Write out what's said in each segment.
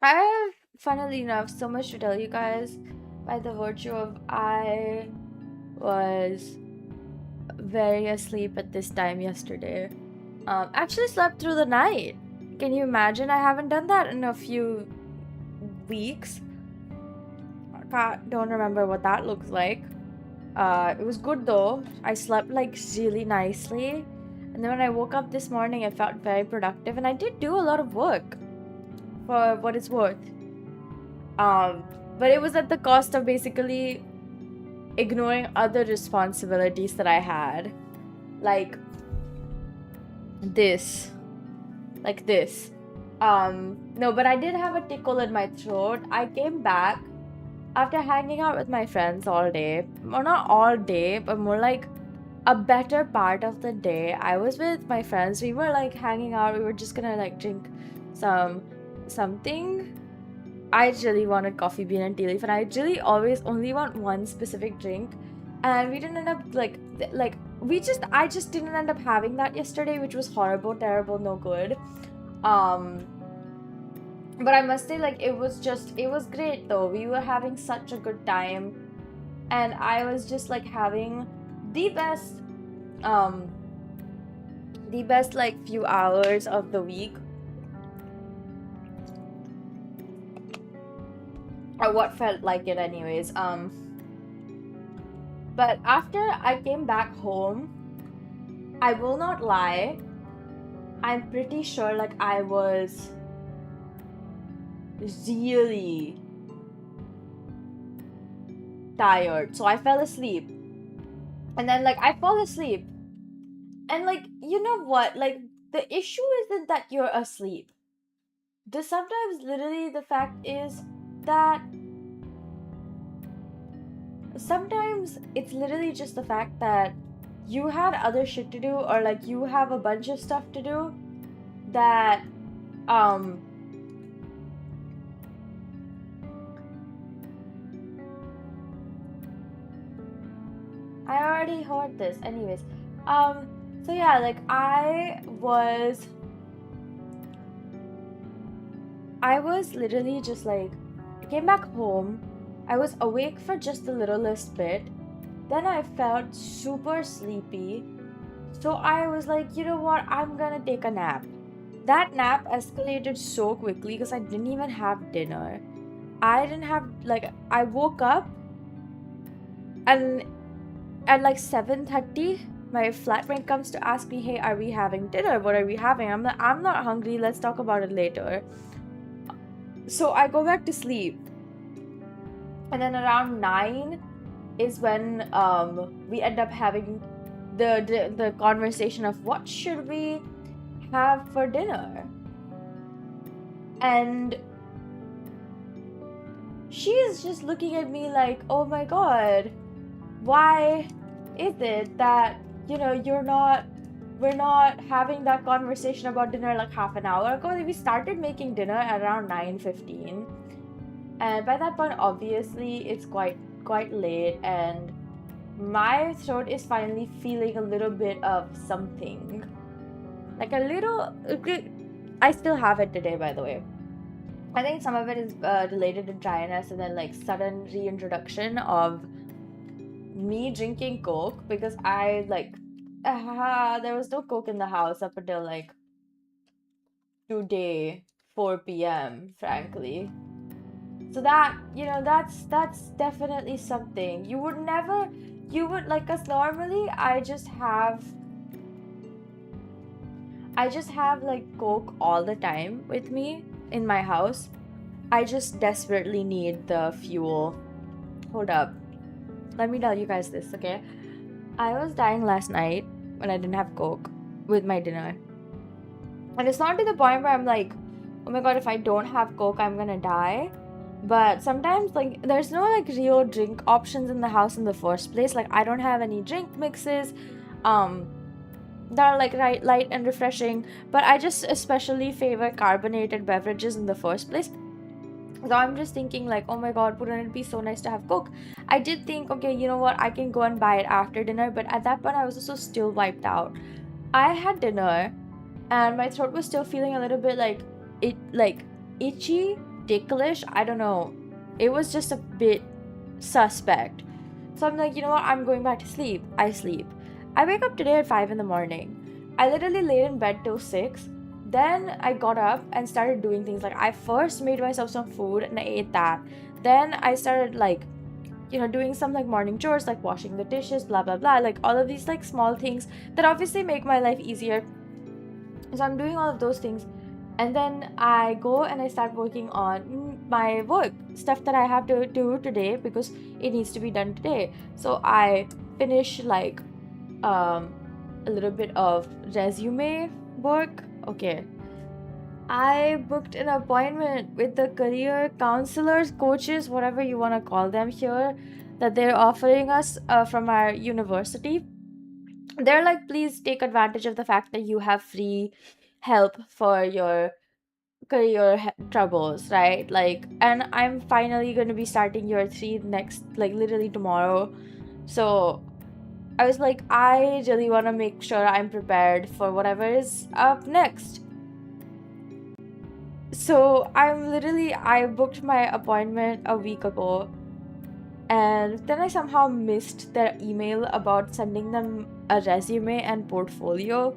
I have, funnily enough, so much to tell you guys by the virtue of I was very asleep at this time yesterday. Actually slept through the night. Can you imagine? I haven't done that in a few weeks. Don't remember what that looks like. It was good though. I slept like really nicely. And then when I woke up this morning, I felt very productive and I did do a lot of work for what it's worth. But it was at the cost of basically ignoring other responsibilities that I had. Like this. Like this. No, but I did have a tickle in my throat. I came back after hanging out with my friends all day. Well, not all day, but more like a better part of the day. I was with my friends. We were like hanging out. We were just gonna like drink something. I really wanted coffee bean and tea leaf, and I really always only want one specific drink. And we didn't end up I just didn't end up having that yesterday, which was horrible, terrible, no good. But I must say, like, it was great though. We were having such a good time, and I was just like having the best like few hours of the week, or what felt like it anyways. But after I came back home, I will not lie, I'm pretty sure like I was really tired. So I fell asleep. And then like I fall asleep. And like, you know what? Like, the issue isn't that you're asleep. Sometimes literally the fact is that sometimes it's literally just the fact that you had other shit to do, or like you have a bunch of stuff to do that I already heard this anyways. So yeah, like I was literally just like, I came back home, I was awake for just the littlest bit, then I felt super sleepy, so I was like, you know what, I'm gonna take a nap. That nap escalated so quickly because I didn't even have dinner. I woke up and at like 7:30 my flatmate comes to ask me, hey, are we having dinner? What are we having? I'm not hungry, let's talk about it later. So I go back to sleep, and then around 9 is when we end up having the conversation of what should we have for dinner. And she's just looking at me like, oh my god, why is it that, you know, we're not having that conversation about dinner like half an hour ago? We started making dinner at around 9:15, and by that point obviously it's quite late, and my throat is finally feeling a little bit of something, like a little. I still have it today, by the way. I think some of it is related to dryness, and then like sudden reintroduction of me drinking Coke, because I like there was no Coke in the house up until like today 4 p.m. frankly. So that, you know, that's definitely something. You would like, cause normally I just have like Coke all the time with me in my house. I just desperately need the fuel. Hold up. Let me tell you guys this, okay? I was dying last night when I didn't have Coke with my dinner. And it's not to the point where I'm like, oh my god, if I don't have Coke, I'm gonna die. But sometimes, like, there's no like real drink options in the house in the first place. Like, I don't have any drink mixes that are like light and refreshing. But I just especially favor carbonated beverages in the first place. So I'm just thinking like, oh my god, wouldn't it be so nice to have Coke? I did think, okay, you know what, I can go and buy it after dinner. But at that point, I was also still wiped out. I had dinner, and my throat was still feeling a little bit like itchy, ticklish. I don't know. It was just a bit suspect. So I'm like, you know what? I'm going back to sleep. I sleep. I wake up today at 5 in the morning. I literally laid in bed till 6. Then I got up and started doing things. Like, I first made myself some food and I ate that. Then I started, like, doing some like morning chores, like washing the dishes, blah blah blah, like all of these like small things that obviously make my life easier. So I'm doing all of those things, and then I go and I start working on my work stuff that I have to do today because it needs to be done today. So I finish like a little bit of resume work. Okay, I booked an appointment with the career counselors, coaches, whatever you want to call them here, that they're offering us from our university. They're like, please take advantage of the fact that you have free help for your career troubles, right? Like, and I'm finally going to be starting year 3 next, like literally tomorrow. So I was like, I really want to make sure I'm prepared for whatever is up next. So I booked my appointment a week ago, and then I somehow missed their email about sending them a resume and portfolio,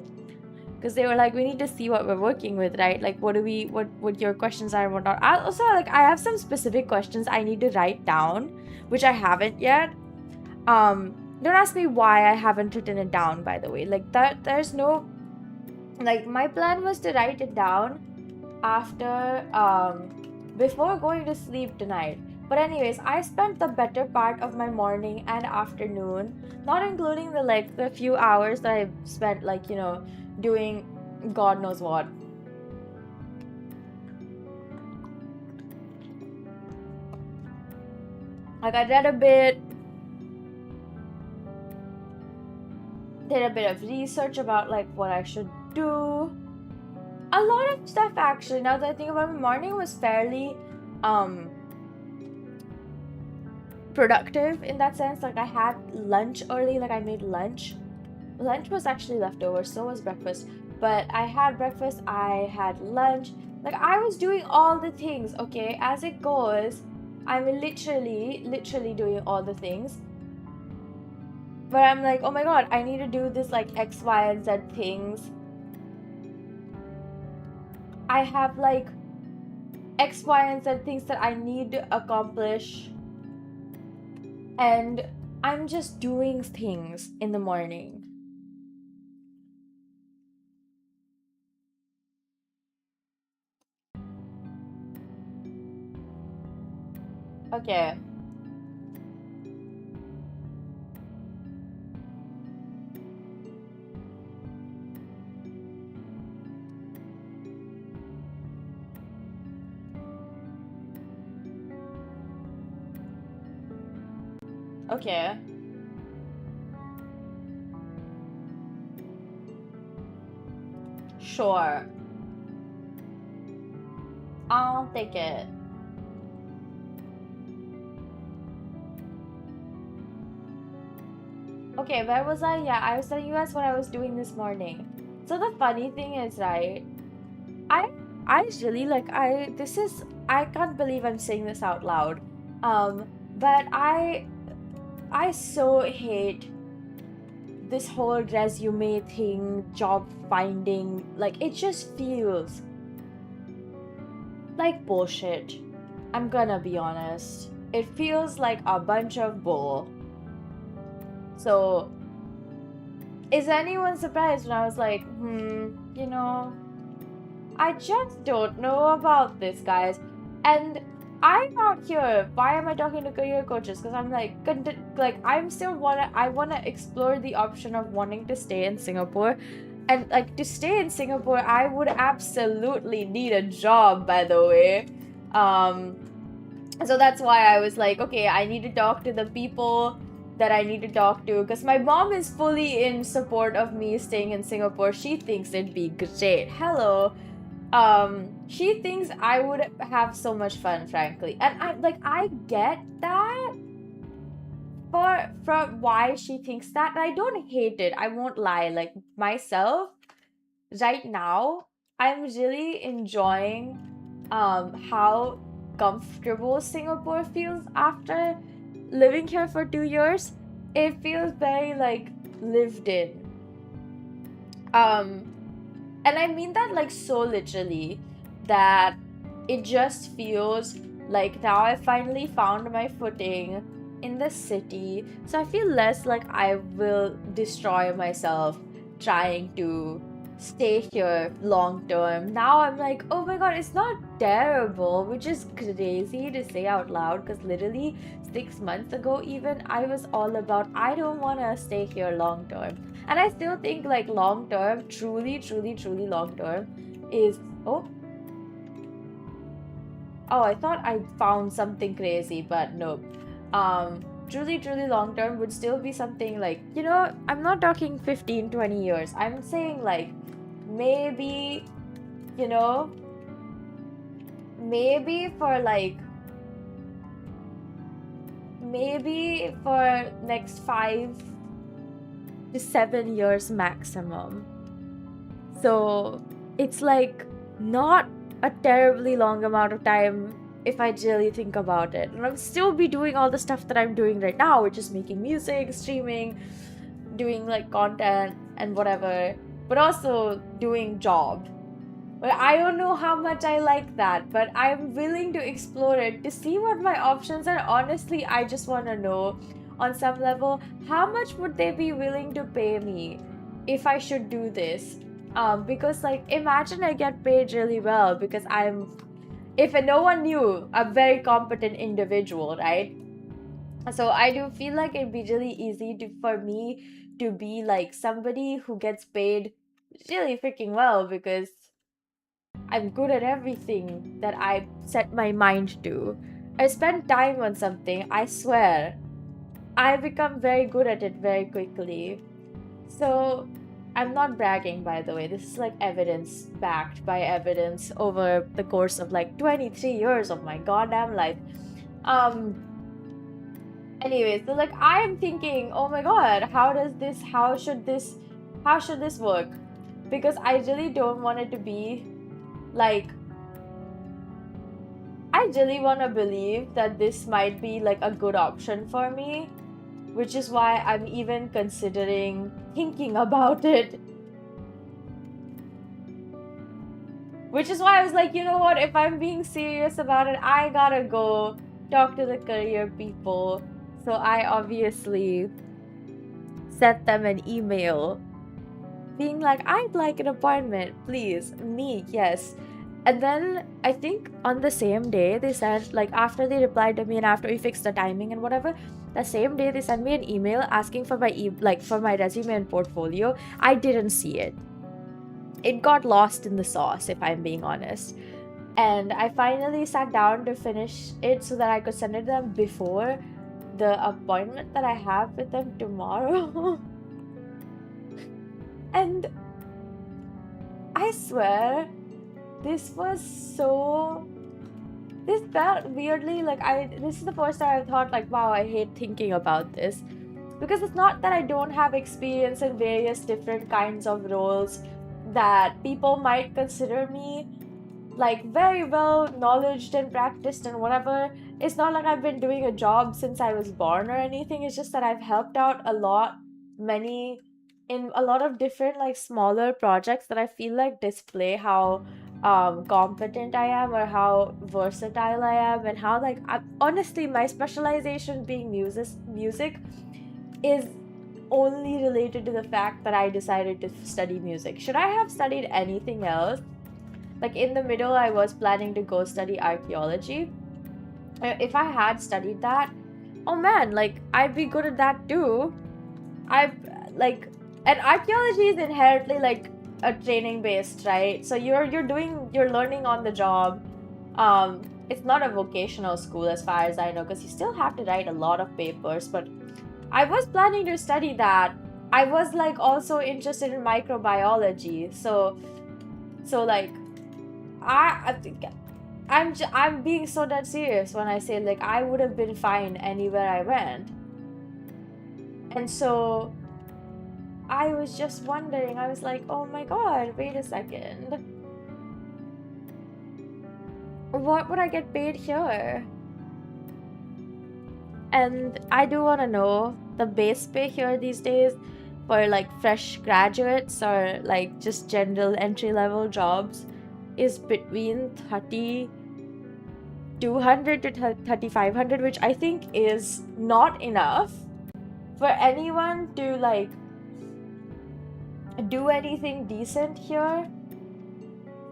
because they were like, we need to see what we're working with, right? Like, what your questions are and whatnot. I also, like, I have some specific questions I need to write down, which I haven't yet. Don't ask me why I haven't written it down, by the way. Like, there's no, like, my plan was to write it down after before going to sleep tonight. But anyways, I spent the better part of my morning and afternoon, not including the few hours that I spent doing god knows what. Like, I read a bit, did a bit of research about like what I should do. A lot of stuff, actually. Now that I think about it, my morning was fairly productive in that sense. Like, I had lunch early, like I made lunch. Lunch was actually leftover, so was breakfast. But I had breakfast, I had lunch. Like, I was doing all the things, okay? As it goes, I'm literally doing all the things. But I'm like, oh my god, I need to do this like X, Y, and Z things. I have like X, Y, and Z things that I need to accomplish. And I'm just doing things in the morning. Okay. Okay. Sure. I'll take it. Okay, where was I? Yeah, I was telling you guys what I was doing this morning. So the funny thing is, right, I really like, I can't believe I'm saying this out loud. But I so hate this whole resume thing, job finding. Like, it just feels like bullshit. I'm gonna be honest. It feels like a bunch of bull. So, is anyone surprised when I was like, I just don't know about this, guys. And I'm out here. Why am I talking to career coaches? Because I'm like, I wanna explore the option of wanting to stay in Singapore. And like, to stay in Singapore, I would absolutely need a job, by the way. So that's why I was like, okay, I need to talk to the people that I need to talk to, because my mom is fully in support of me staying in Singapore. She thinks it'd be great. Hello. She thinks I would have so much fun, frankly. And I get that from why she thinks that, and I don't hate it. I won't lie. Like, myself, right now, I'm really enjoying how comfortable Singapore feels after living here for 2 years. It feels very like lived in. And I mean that like so literally, that it just feels like now I finally found my footing in the city. So I feel less like I will destroy myself trying to stay here long term. Now I'm like, oh my god, it's not terrible, which is crazy to say out loud, because literally 6 months ago even I was all about I don't want to stay here long term. And I still think like long term, truly long term is oh, I thought I found something crazy, but no. Truly long term would still be something like, you know, I'm not talking 15-20 years. I'm saying like maybe, you know, maybe for next 5 to 7 years maximum. So it's like not a terribly long amount of time if I really think about it. And I'll still be doing all the stuff that I'm doing right now, which is making music, streaming, doing like content and whatever, but also doing job. But I don't know how much I like that, but I'm willing to explore it to see what my options are. Honestly, I just want to know on some level, how much would they be willing to pay me if I should do this? Because like imagine I get paid really well because if no one knew, a very competent individual, right? So I do feel like it'd be really easy for me to be like somebody who gets paid really freaking well because I'm good at everything that I set my mind to. I spend time on something, I swear, I become very good at it very quickly. So I'm not bragging, by the way. This is like evidence, backed by evidence over the course of like 23 years of my goddamn life. Anyway, so like I'm thinking, oh my god, how should this work? Because I really don't want it to be like, I really want to believe that this might be like a good option for me, which is why I'm even thinking about it. Which is why I was like, you know what, if I'm being serious about it, I gotta go talk to the career people. So I obviously sent them an email being like, I'd like an appointment, please. Me, yes. And then I think on the same day they sent, like after they replied to me and after we fixed the timing and whatever, the same day they sent me an email asking for for my resume and portfolio. I didn't see it. It got lost in the sauce, if I'm being honest. And I finally sat down to finish it so that I could send it to them before the appointment that I have with them tomorrow. And I swear, this felt weirdly like this is the first time I've thought like, wow, I hate thinking about this. Because it's not that I don't have experience in various different kinds of roles that people might consider me like very well knowledged and practiced and whatever. It's not like I've been doing a job since I was born or anything. It's just that I've helped out in a lot of different like smaller projects that I feel like display how competent I am or how versatile I am, and how like honestly my specialization being music is only related to the fact that I decided to study music. Should I have studied anything else? Like in the middle I was planning to go study archaeology. If I had studied that, oh man, like I'd be good at that too. And archaeology is inherently like a training based, right? So you're learning on the job. It's not a vocational school as far as I know, because you still have to write a lot of papers, but I was planning to study that. I was like also interested in microbiology, so like I think I'm being so dead serious when I say like I would have been fine anywhere I went. And so I was just wondering, I was like, oh my god, wait a second. what would I get paid here? And I do want to know the base pay here these days for like fresh graduates or like just general entry level jobs is between 3,200 to 3,500, which I think is not enough for anyone to like do anything decent here.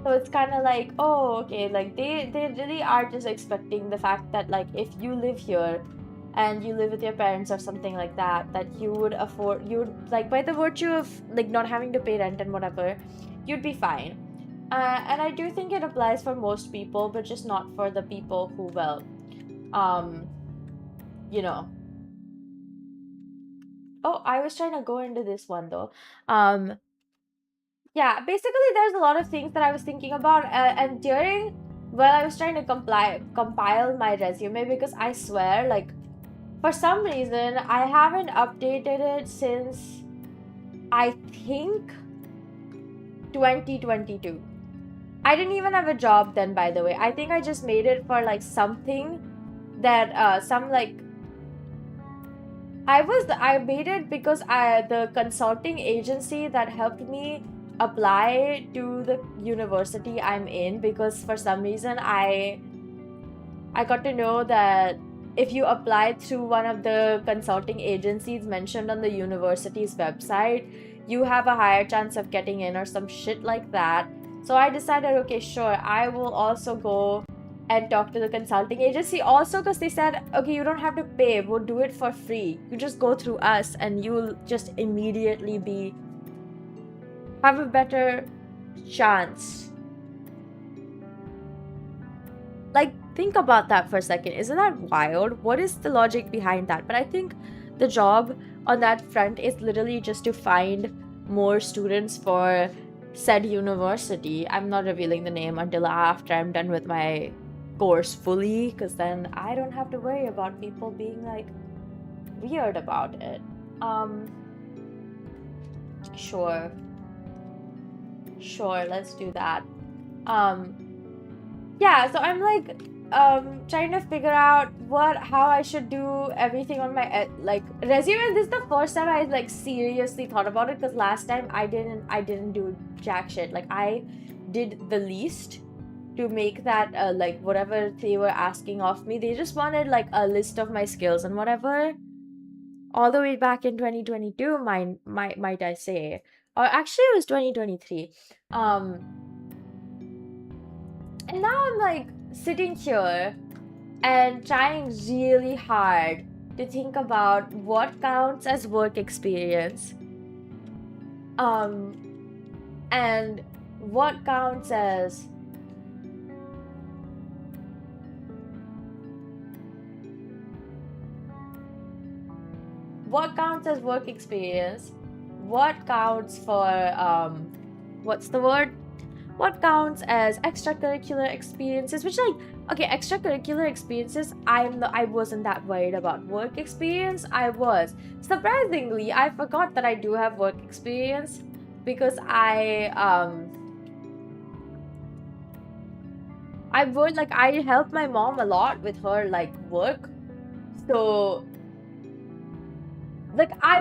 So it's kind of like, oh, okay, like they really are just expecting the fact that like if you live here and you live with your parents or something like that, that you would afford, you would like by the virtue of like not having to pay rent and whatever, you'd be fine. And I do think it applies for most people, but just not for the people who, well, you know. Oh, I was trying to go into this one though. Yeah, basically there's a lot of things that I was thinking about, and during while I was trying to compile my resume, because I swear, like, for some reason I haven't updated it since I think 2022. I didn't even have a job then, by the way. I think I just made it for like something that some like I made it because the consulting agency that helped me apply to the university I'm in, because for some reason I got to know that if you apply through one of the consulting agencies mentioned on the university's website, you have a higher chance of getting in or some shit like that. So I decided, okay, sure, I will also go and talk to the consulting agency. Also, because they said, okay, you don't have to pay, we'll do it for free. You just go through us and you'll just immediately have a better chance. Like, think about that for a second. Isn't that wild? What is the logic behind that? But I think the job on that front is literally just to find more students for said university. I'm not revealing the name until after I'm done with my course fully, because then I don't have to worry about people being like weird about it. Sure, let's do that. Yeah, so I'm like trying to figure out how I should do everything on my like resume. This is the first time I like seriously thought about it, because last time I didn't do jack shit. Like, I did the least to make that like whatever they were asking of me. They just wanted like a list of my skills and whatever, all the way back in 2022, might I say, or actually it was 2023. And now I'm like sitting here and trying really hard to think about what counts as work experience, and what counts as work experience, what counts for what's the word? What counts as extracurricular experiences, which, like, okay, extracurricular experiences, I wasn't that worried about. Work experience, I was. Surprisingly, I forgot that I do have work experience, because I would, like, I helped my mom a lot with her, like, work. So, like, I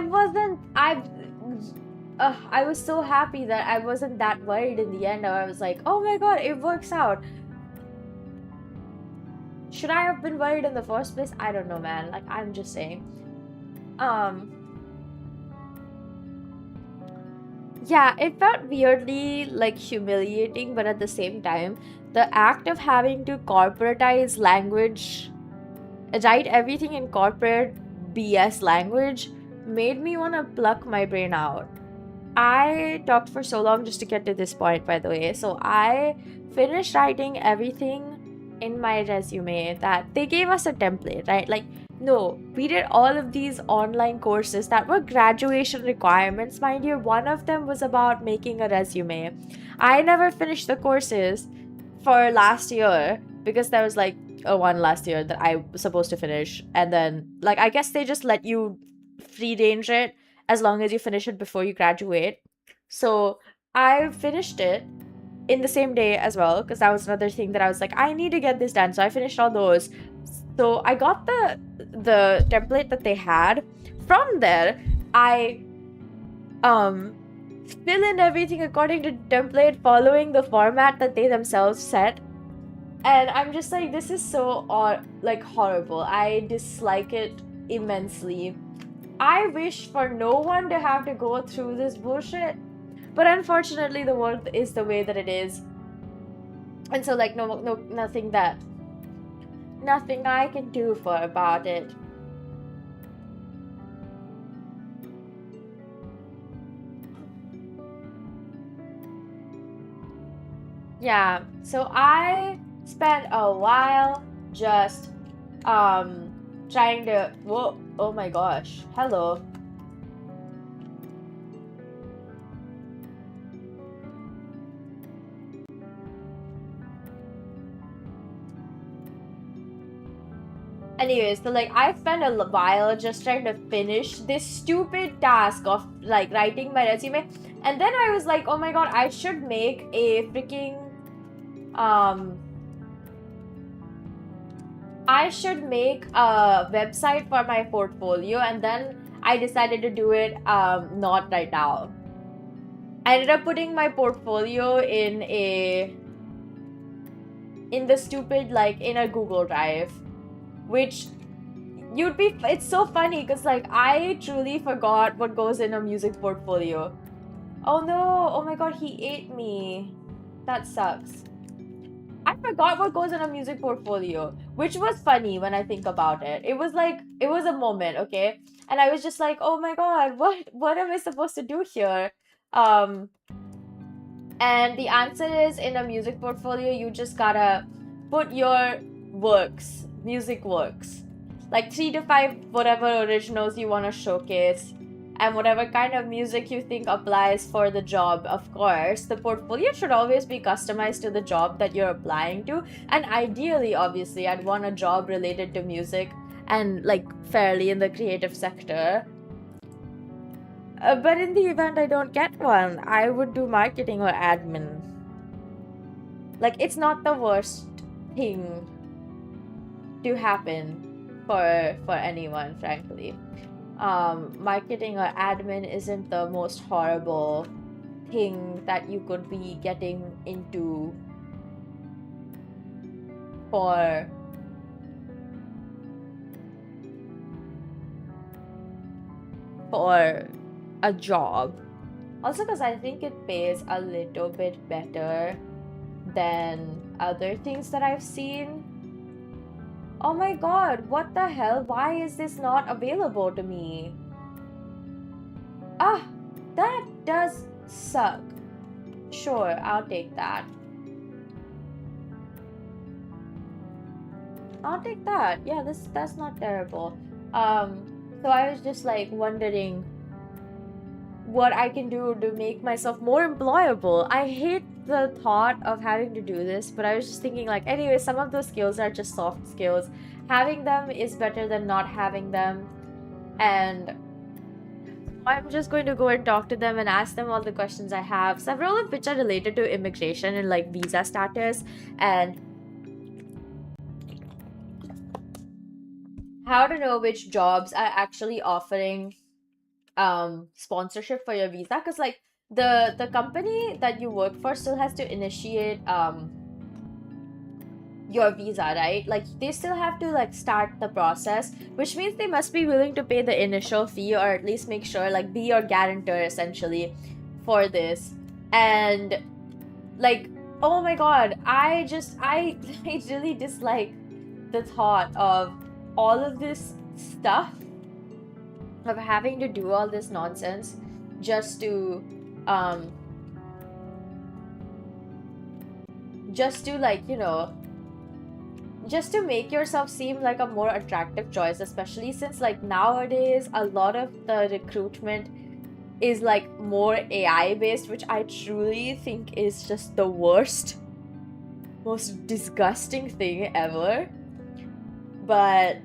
was so happy that I wasn't that worried in the end. I was like, oh my god, it works out. Should I have been worried in the first place? I don't know, man. Like, I'm just saying. Yeah, it felt weirdly like humiliating, but at the same time, the act of having to corporatize language, write everything in corporate BS language, made me want to pluck my brain out. I talked for so long just to get to this point, by the way. So I finished writing everything in my resume that they gave us a template, right? Like, no, we did all of these online courses that were graduation requirements, mind you. One of them was about making a resume. I never finished the courses for last year, because there was like a one last year that I was supposed to finish. And then, like, I guess they just let you free range it as long as you finish it before you graduate. So I finished it, in the same day as well, because that was another thing that I was like, I need to get this done. So I finished all those. So I got the template that they had. From there, I fill in everything according to template, following the format that they themselves set. And I'm just like, this is so like horrible. I dislike it immensely. I wish for no one to have to go through this bullshit, but unfortunately the world is the way that it is. And so like nothing I can do for about it. Yeah, so I spent a while just trying to whoa, oh my gosh, hello. Anyways, so like I spent a while just trying to finish this stupid task of like writing my resume, and then I was like, oh my god, I should make a freaking I should make a website for my portfolio, and then I decided to do it not right now. I ended up putting my portfolio in the stupid like in a Google Drive, which it's so funny because like I truly forgot what goes in a music portfolio. Oh no, oh my god, he ate me. That sucks. I forgot what goes in a music portfolio, which was funny when I think about it. It was a moment, okay? And I was just like, oh my god, what am I supposed to do here? And the answer is, in a music portfolio, you just gotta put your music works. Like 3 to 5 whatever originals you want to showcase, and whatever kind of music you think applies for the job. Of course, the portfolio should always be customized to the job that you're applying to, and ideally, obviously, I'd want a job related to music and like fairly in the creative sector. But in the event I don't get one, I would do marketing or admin. Like, it's not the worst thing to happen for anyone, frankly. Marketing or admin isn't the most horrible thing that you could be getting into for a job. Also because I think it pays a little bit better than other things that I've seen. Oh my god, what the hell? Why is this not available to me? Ah, that does suck. Sure, I'll take that. I'll take that. Yeah, that's not terrible. So I was just like wondering what I can do to make myself more employable. I hate the thought of having to do this, but I was just thinking like, anyway, some of those skills are just soft skills. Having them is better than not having them. And I'm just going to go and talk to them and ask them all the questions I have, several of which are related to immigration and like visa status and how to know which jobs are actually offering sponsorship for your visa, because like the company that you work for still has to initiate your visa, right? Like they still have to like start the process, which means they must be willing to pay the initial fee, or at least make sure like be your guarantor essentially for this. And like, oh my god, I really dislike the thought of all of this stuff, of having to do all this nonsense just to like, you know, just to make yourself seem like a more attractive choice, especially since like nowadays a lot of the recruitment is like more AI based, which I truly think is just the worst, most disgusting thing ever. But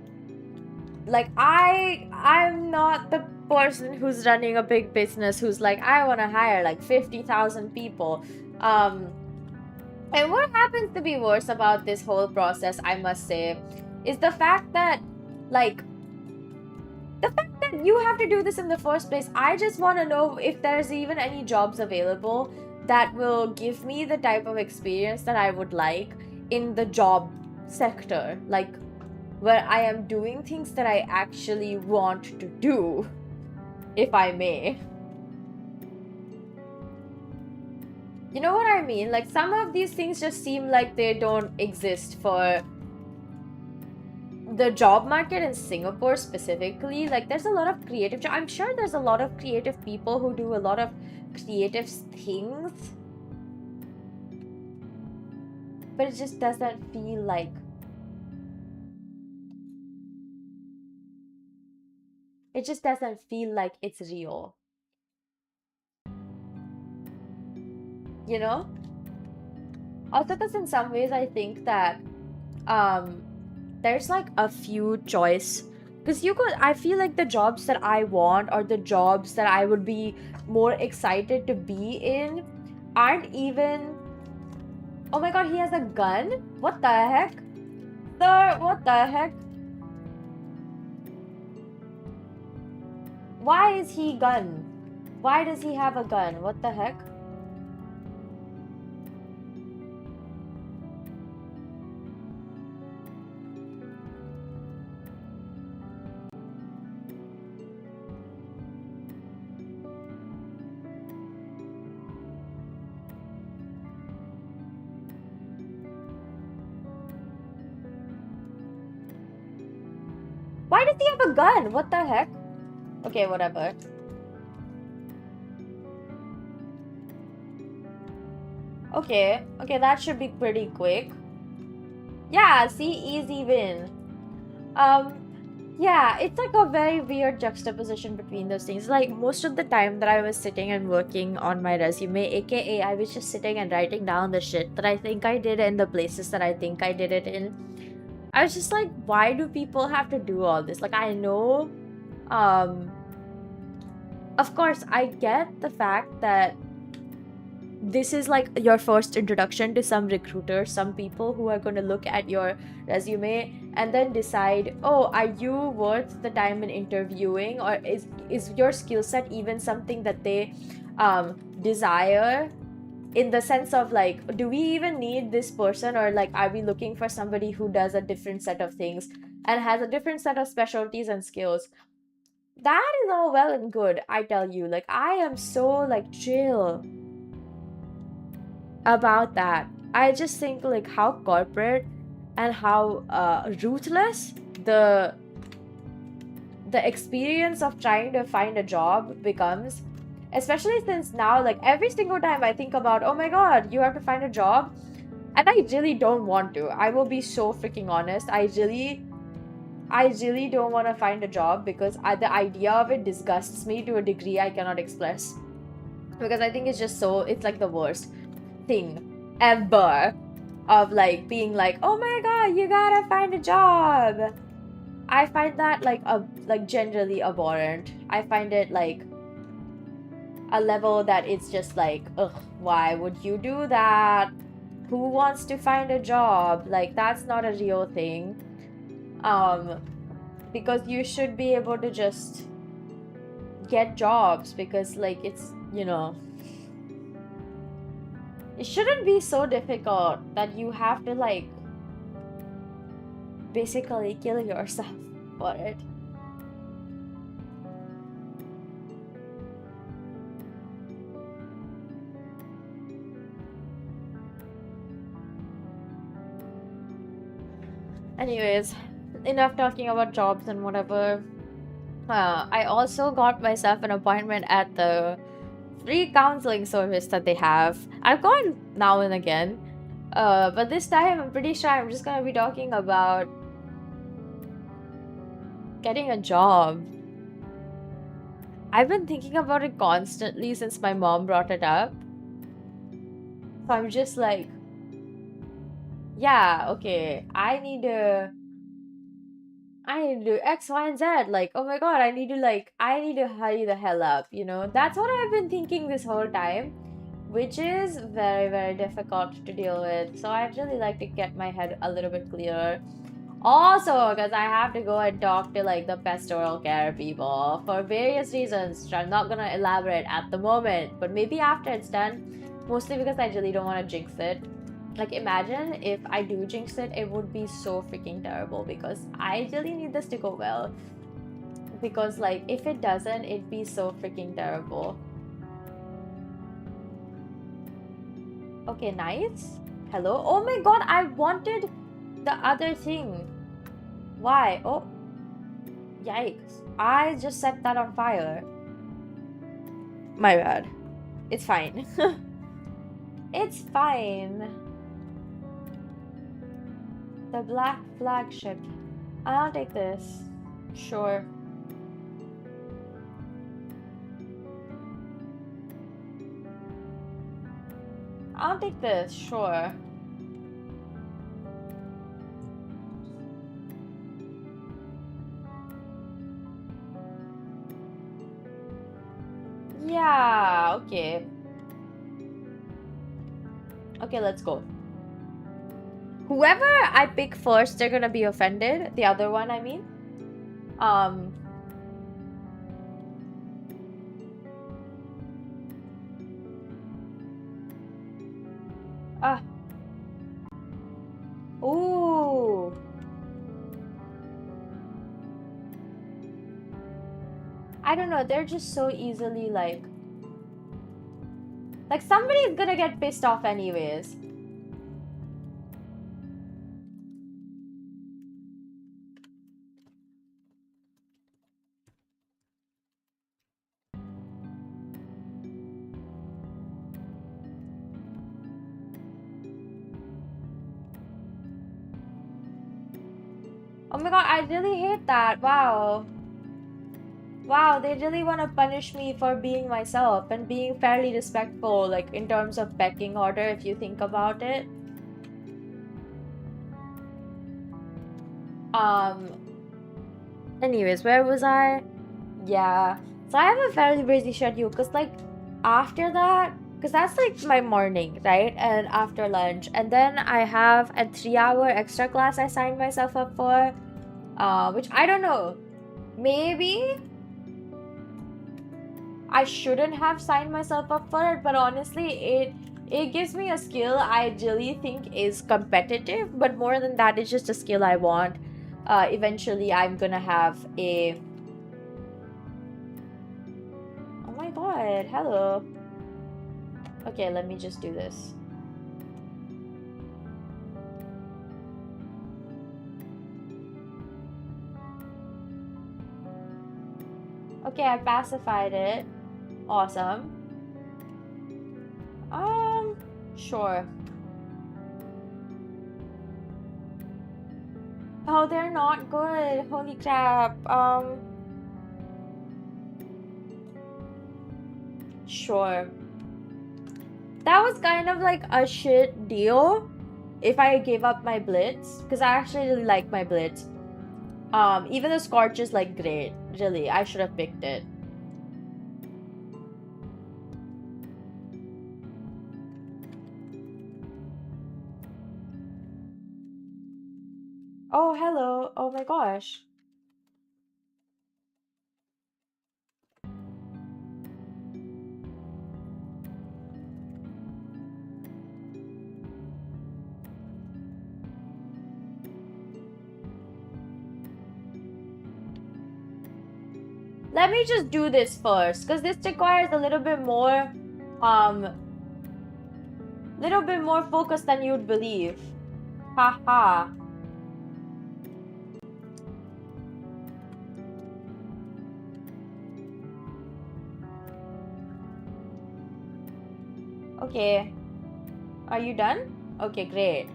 like I'm not the person who's running a big business who's like, I want to hire like 50,000 people. And what happens to be worse about this whole process, I must say, is the fact that, like, the fact that you have to do this in the first place. I just want to know if there's even any jobs available that will give me the type of experience that I would like in the job sector, like where I am doing things that I actually want to do, if I may. You know what I mean? Like, some of these things just seem like they don't exist for the job market in Singapore specifically. Like, there's a lot of creative I'm sure there's a lot of creative people who do a lot of creative things, but it just doesn't feel like it's real, you know? Also, because in some ways I think that um there's like a few choice, because I feel like the jobs that I want, or the jobs that I would be more excited to be in, aren't even. Oh my god, he has a gun? What the heck? Sir, what the heck? Why is he gun? Why does he have a gun? What the heck? Why does he have a gun? What the heck? Okay, whatever. Okay, that should be pretty quick. Yeah, see, easy win. Yeah, it's like a very weird juxtaposition between those things. Like, most of the time that I was sitting and working on my resume, aka I was just sitting and writing down the shit that I think I did in the places that I think I did it in. I was just like, why do people have to do all this? Like, I know, of course, I get the fact that this is like your first introduction to some recruiters, some people who are going to look at your resume and then decide, oh, are you worth the time in interviewing, or is your skill set even something that they desire, in the sense of like, do we even need this person, or like, are we looking for somebody who does a different set of things and has a different set of specialties and skills? That is all well and good, I tell you. Like, I am so like chill about that. I just think like how corporate and how ruthless the experience of trying to find a job becomes, especially since now, like, every single time I think about, oh my god, you have to find a job, and I really don't want to. I will be so freaking honest. I really don't want to find a job, because the idea of it disgusts me to a degree I cannot express, because I think it's like the worst thing ever, of like being like, oh my god, you gotta find a job. I find that like generally abhorrent. I find it like a level that it's just like, ugh, why would you do that? Who wants to find a job? Like, that's not a real thing. Because you should be able to just get jobs, because like, it's, it shouldn't be so difficult that you have to like basically kill yourself for it. Anyways, enough talking about jobs and whatever. I also got myself an appointment at the free counseling service that they have. I've gone now and again, but this time I'm pretty sure I'm just gonna be talking about getting a job. I've been thinking about it constantly since my mom brought it up. So I'm just like, yeah, okay, I need to do X, Y, and Z. Like, oh my god, I need to hurry the hell up, That's what I've been thinking this whole time. which is very, very difficult to deal with. So I'd really like to get my head a little bit clearer. Also, because I have to go and talk to like the pastoral care people for various reasons, which I'm not gonna elaborate at the moment, but maybe after it's done. Mostly because I really don't want to jinx it. Like, imagine if I do jinx it, it would be so freaking terrible because I really need this to go well. Because, like, if it doesn't, it'd be so freaking terrible. Okay, nice. Hello? Oh my god, I wanted the other thing. Why? Oh. Yikes. I just set that on fire. My bad. It's fine. It's fine. The black flagship. I'll take this. Sure. I'll take this. Sure. Yeah, okay. Okay, let's go. Whoever I pick first, they're gonna be offended. The other one, I mean. Ooh. I don't know, they're just so easily like somebody's gonna get pissed off anyways. Oh my god, I really hate that. Wow. Wow, they really want to punish me for being myself and being fairly respectful, like in terms of pecking order, if you think about it. Anyways, where was I? Yeah. So I have a fairly busy schedule because, like, after that, because that's like my morning, right? And after lunch. And then I have a 3-hour extra class I signed myself up for, which I don't know. Maybe I shouldn't have signed myself up for it, but honestly, it gives me a skill I really think is competitive, but more than that, it's just a skill I want. Eventually, I'm gonna have a... Oh my god, hello. Okay, let me just do this. Okay, I pacified it. Awesome. Sure. Oh, they're not good. Holy crap. Sure. That was kind of like a shit deal if I gave up my blitz, because I actually really like my blitz. Even the Scorch is like great. Really, I should have picked it. Oh, hello. Oh my gosh. Let me just do this first, because this requires a little bit more focus than you'd believe. Haha. Okay. Are you done? Okay, great.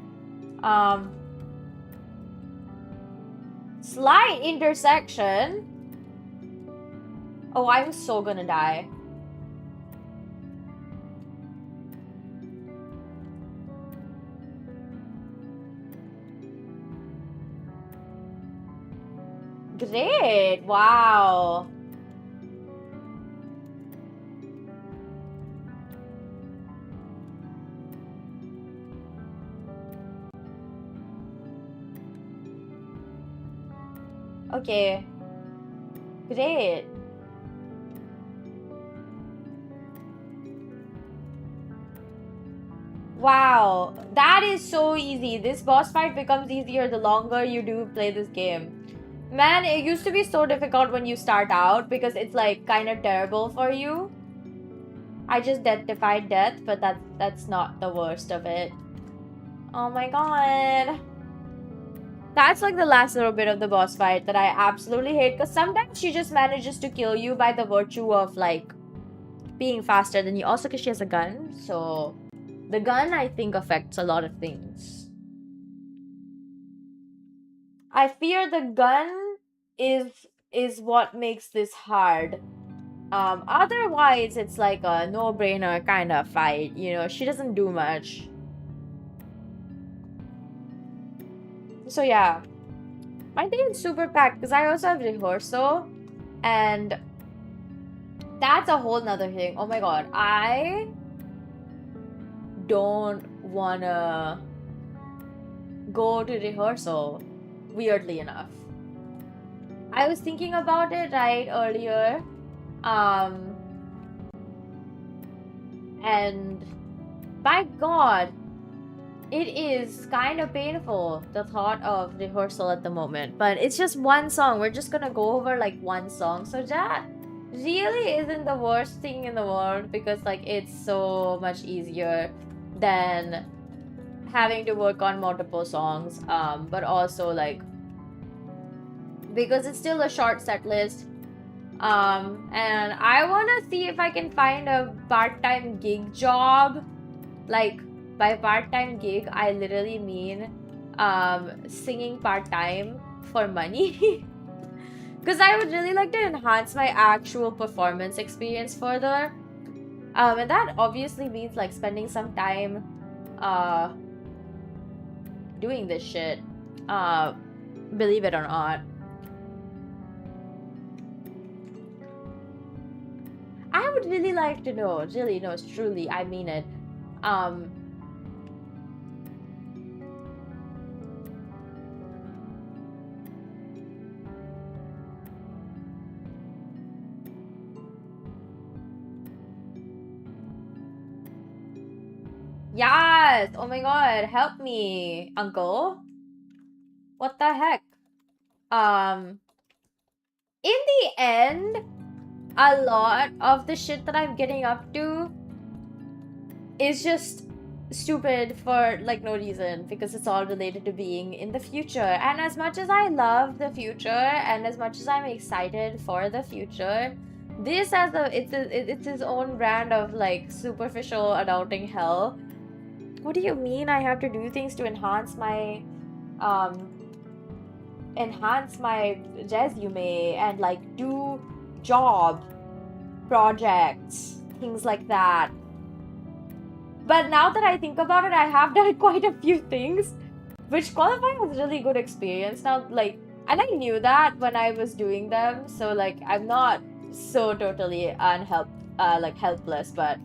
Slight intersection. Oh, I'm so gonna die. Great. Wow. Okay. Great. Wow, that is so easy. This boss fight becomes easier the longer you do play this game. Man, it used to be so difficult when you start out because it's like kind of terrible for you. I just defied death, but that's not the worst of it. Oh my god. That's like the last little bit of the boss fight that I absolutely hate because sometimes she just manages to kill you by the virtue of like being faster than you. Also because she has a gun, so the gun I think affects a lot of things. I fear the gun is what makes this hard. Otherwise it's like a no-brainer kind of fight, you know, she doesn't do much. So yeah. My day is super packed because I also have rehearsal and that's a whole nother thing. Oh my god, I don't wanna go to rehearsal, weirdly enough. I was thinking about it right earlier. And by god, it is kind of painful, the thought of rehearsal at the moment. But it's just one song. We're just gonna go over like one song. So that really isn't the worst thing in the world because like it's so much easier than having to work on multiple songs. But also like because it's still a short set list. And I wanna see if I can find a part-time gig job. Like by part-time gig, I literally mean singing part-time for money. Because I would really like to enhance my actual performance experience further. And that obviously means like spending some time doing this shit. Believe it or not. I would really like to know, really, no, truly, I mean it. Yes! Oh my god, help me, uncle. What the heck? In the end, a lot of the shit that I'm getting up to is just stupid for like no reason because it's all related to being in the future. And as much as I love the future and as much as I'm excited for the future, this as it's its own brand of like superficial adulting hell. What do you mean I have to do things to enhance my resume and like do job projects, things like that? But now that I think about it, I have done quite a few things which qualify as really good experience now, like, and I knew that when I was doing them, so like I'm not so totally helpless, but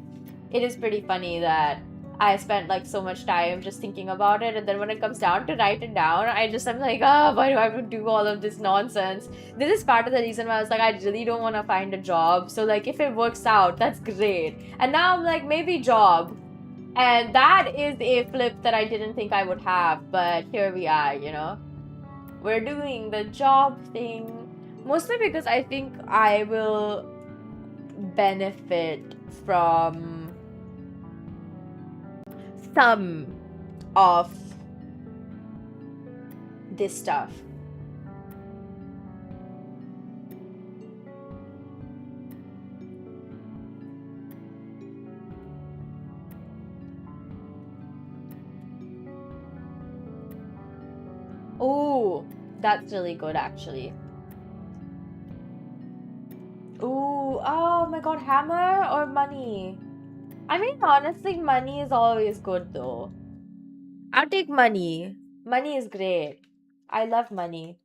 it is pretty funny that I spent like so much time just thinking about it, and then when it comes down to write it down, I'm like, oh, why do I have to do all of this nonsense? This is part of the reason why I was like, I really don't want to find a job, so like if it works out, that's great. And now I'm like, maybe job. And that is a flip that I didn't think I would have, but here we are, you know? We're doing the job thing. Mostly because I think I will benefit from some of this stuff. Ooh, that's really good actually. Ooh, oh my god, hammer or money? I mean, honestly, money is always good though. I'll take money. Money is great. I love money.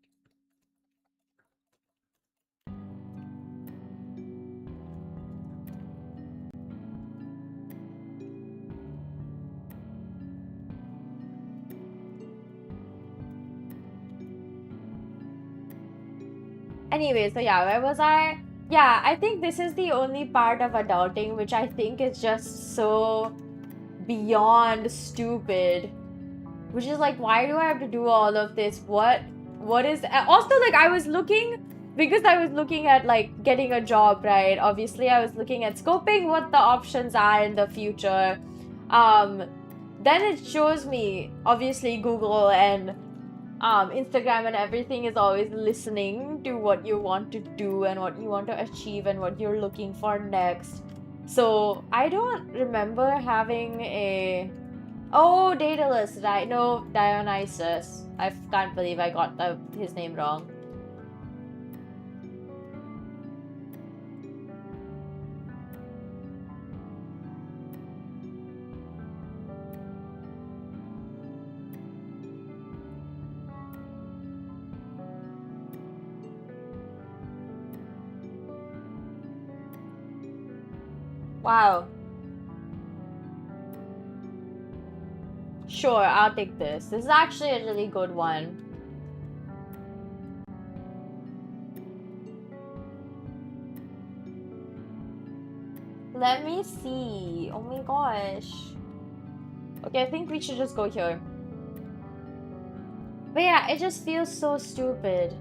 Anyway, so yeah, where was I? Yeah, I think this is the only part of adulting which I think is just so beyond stupid. Which is like, why do I have to do all of this? What is... Also, like, I was looking... Because I was looking at, like, getting a job, right? Obviously, I was looking at scoping what the options are in the future. Then it shows me, obviously, Google and Instagram and everything is always listening to what you want to do and what you want to achieve and what you're looking for next. So I don't remember having a... Oh, Daedalus, right? No, Dionysus. I can't believe I got his name wrong. Wow. Sure, I'll take this. This is actually a really good one. Let me see. Oh my gosh. Okay, I think we should just go here. But yeah, it just feels so stupid.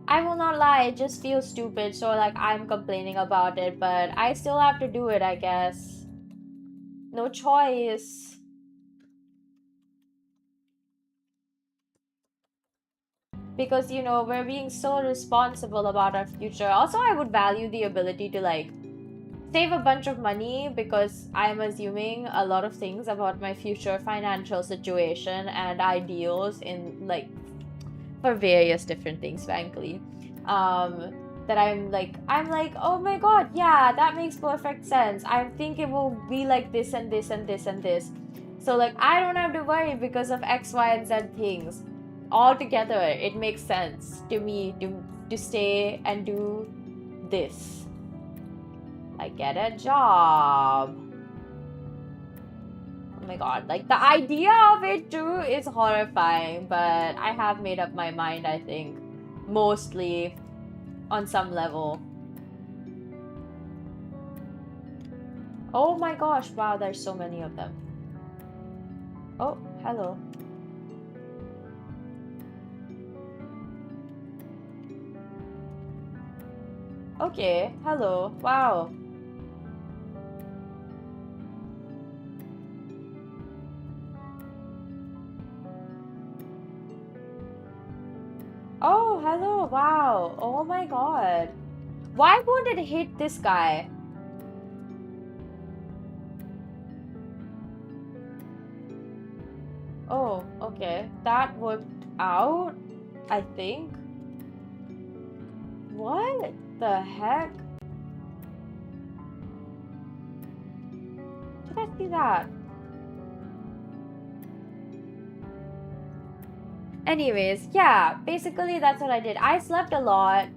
I will not lie, it just feels stupid, so like I'm complaining about it, but I still have to do it, I guess. No choice. Because, you know, we're being so responsible about our future. Also, I would value the ability to like save a bunch of money because I'm assuming a lot of things about my future financial situation and ideals in like for various different things, frankly. That I'm like, oh my god, yeah, that makes perfect sense. I think it will be like this and this and this and this. So like I don't have to worry because of X, Y, and Z things. Altogether, it makes sense to me to stay and do this. I get a job. Oh my god, like the idea of it too is horrifying, but I have made up my mind, I think. Mostly on some level. Oh my gosh, wow, there's so many of them. Oh, hello. Okay, hello. Wow. Oh, hello. Wow. Oh my god. Why won't it hit this guy? Oh, okay. That worked out, I think. What the heck? Did I see that? Anyways, yeah, basically that's what I did. I slept a lot.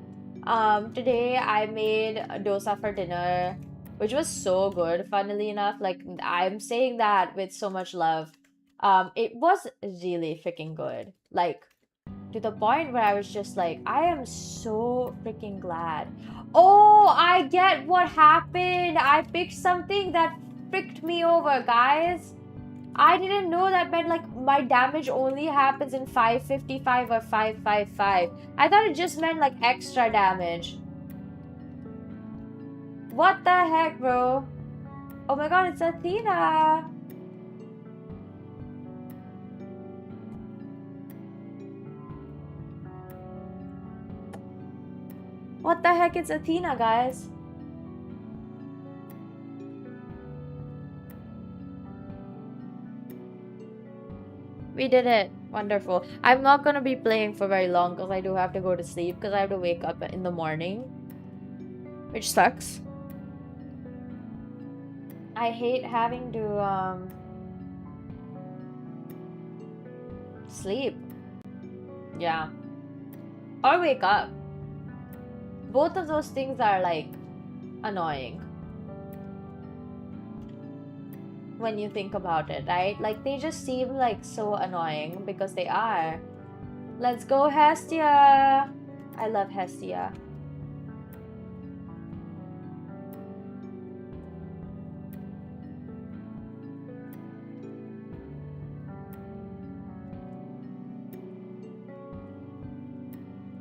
Today I made a dosa for dinner, which was so good, funnily enough. Like, I'm saying that with so much love. It was really freaking good. Like, to the point where I was just like, I am so freaking glad. Oh, I get what happened. I picked something that fricked me over, guys. I didn't know that meant like my damage only happens in 555 or 555. I thought it just meant like extra damage. What the heck, bro? Oh my god, it's Athena. What the heck, it's Athena, guys. We did it. Wonderful. I'm not gonna be playing for very long because I do have to go to sleep because I have to wake up in the morning. Which sucks. I hate having to sleep. Yeah. Or wake up. Both of those things are like annoying. When you think about it, right? Like they just seem like so annoying because they are. Let's go, Hestia. I love Hestia.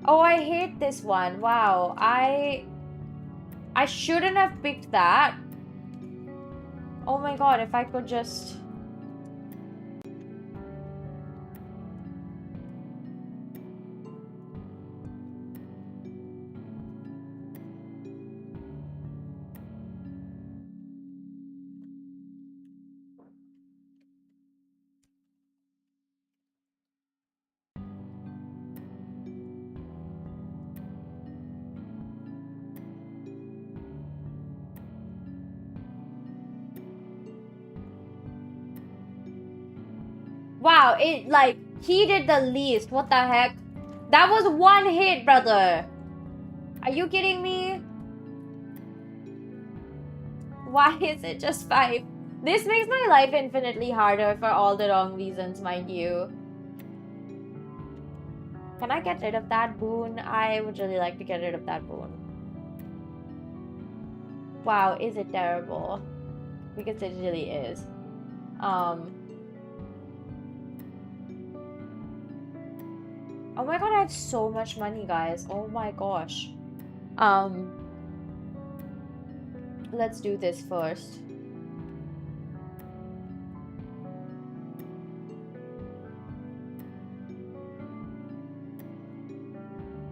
Oh, I hate this one. Wow, I shouldn't have picked that. Oh my god, if I could just... Wow, it like he did the least. What the heck? That was one hit, brother. Are you kidding me? Why is it just 5? This makes my life infinitely harder for all the wrong reasons, mind you. Can I get rid of that boon? I would really like to get rid of that boon. Wow, is it terrible? Because it really is. Oh my god, I have so much money, guys. Oh my gosh. Let's do this first.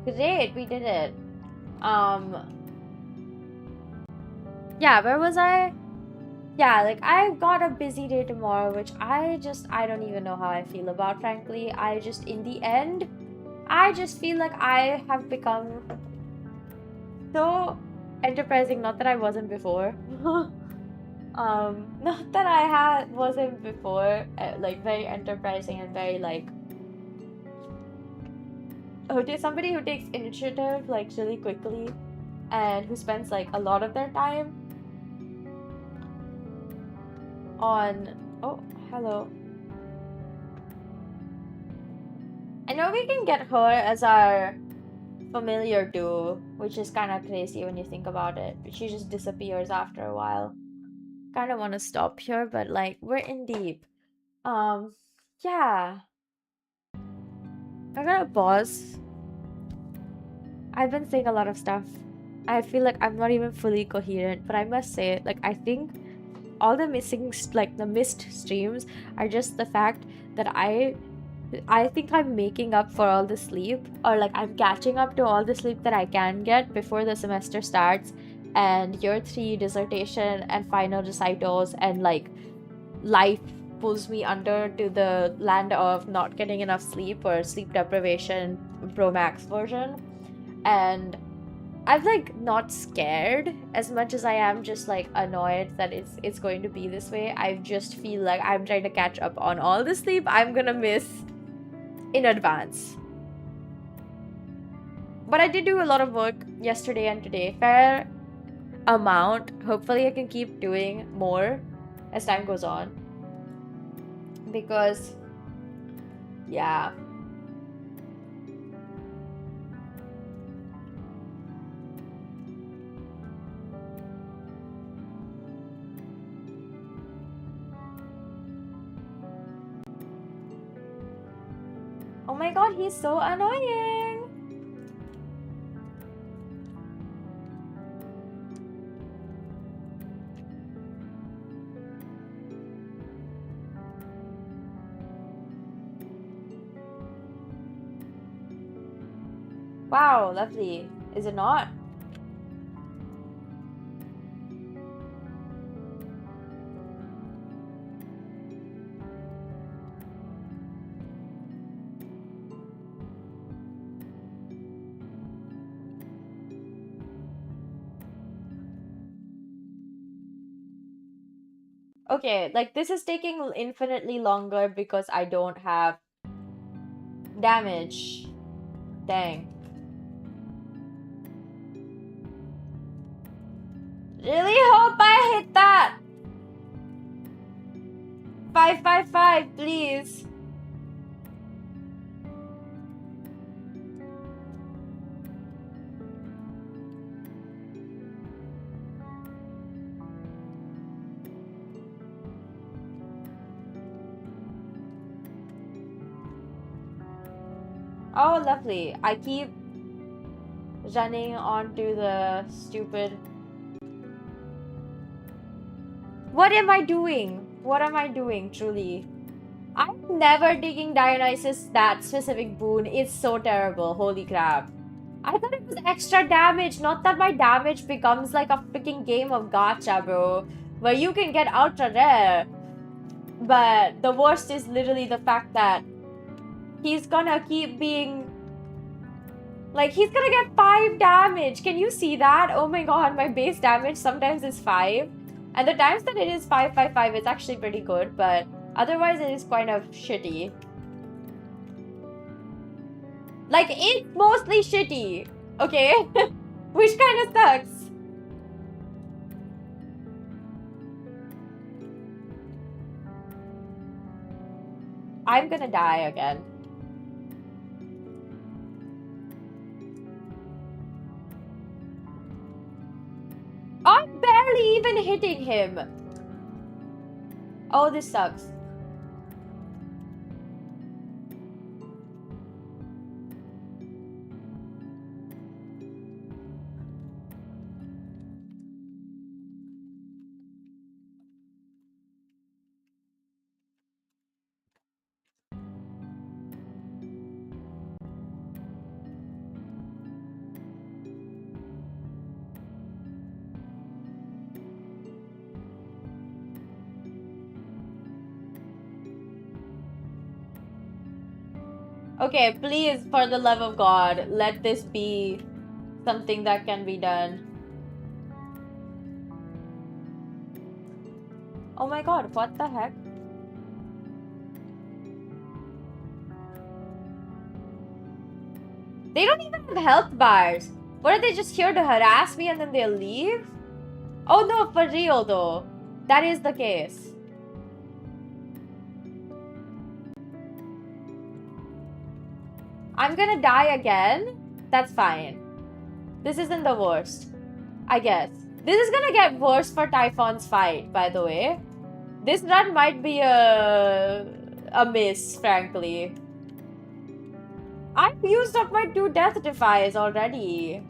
Great, we did it. Yeah, where was I? Yeah, like I've got a busy day tomorrow, which I don't even know how I feel about, frankly. In the end, I just feel like I have become so enterprising. Not that I wasn't before. Not that I wasn't before, like very enterprising and very like, somebody who takes initiative like really quickly and who spends like a lot of their time on... Oh, hello. I know we can get her as our familiar too, which is kind of crazy when you think about it. She just disappears after a while. Kind of want to stop here, but like we're in deep. Yeah. I gotta pause. I've been saying a lot of stuff. I feel like I'm not even fully coherent, but I must say, like, I think all the the missed streams are just the fact that I think I'm making up for all the sleep, or like I'm catching up to all the sleep that I can get before the semester starts and year 3 dissertation and final recitals, and like life pulls me under to the land of not getting enough sleep or sleep deprivation pro max version. And I'm like not scared as much as I am just like annoyed that it's going to be this way. I just feel like I'm trying to catch up on all the sleep I'm gonna miss in advance. But I did do a lot of work yesterday and today. Fair amount. Hopefully I can keep doing more as time goes on. Because, yeah. Oh my god, he's so annoying! Wow, lovely. Is it not? Okay, like this is taking infinitely longer because I don't have damage. Dang. Really hope I hit that! 555, please. Oh, lovely. I keep running onto the stupid... What am I doing? What am I doing, truly? I'm never taking Dionysus that specific boon. It's so terrible. Holy crap. I thought it was extra damage, not that my damage becomes like a freaking game of gacha, bro. Where you can get ultra rare. But the worst is literally the fact that he's gonna keep being... Like, he's gonna get 5 damage. Can you see that? Oh my god, my base damage sometimes is 5. And the times that it is 5, 5, 5, it's actually pretty good. But otherwise, it is kind of shitty. Like, it's mostly shitty. Okay? Which kind of sucks. I'm gonna die again. I'm barely even hitting him. Oh, this sucks. Okay, please, for the love of God, let this be something that can be done. Oh my god, what the heck? They don't even have health bars. What, are they just here to harass me and then they'll leave? Oh no, for real though. That is the case. I'm gonna die again? That's fine. This isn't the worst, I guess. This is gonna get worse for Typhon's fight, by the way. This run might be a miss, frankly. I've used up my 2 death defies already.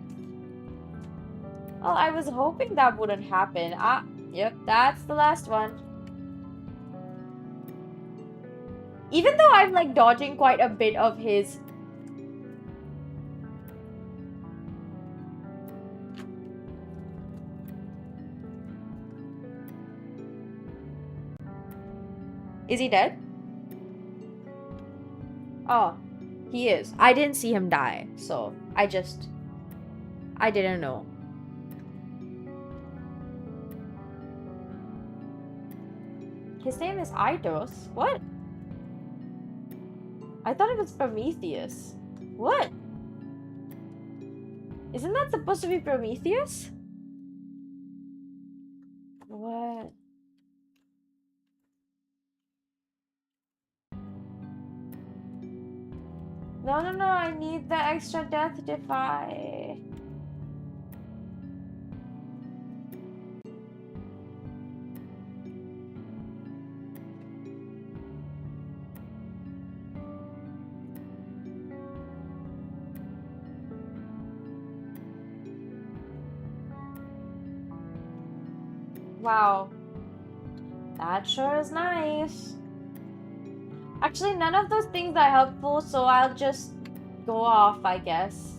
Well, I was hoping that wouldn't happen. Ah, yep, that's the last one. Even though I'm like dodging quite a bit of his... Is he dead? Oh, he is. I didn't see him die, so I didn't know. His name is Eidos. What? I thought it was Prometheus. What? Isn't that supposed to be Prometheus? What? No, no, no, I need the extra death defy. Wow. That sure is nice. Actually, none of those things are helpful, so I'll just go off, I guess.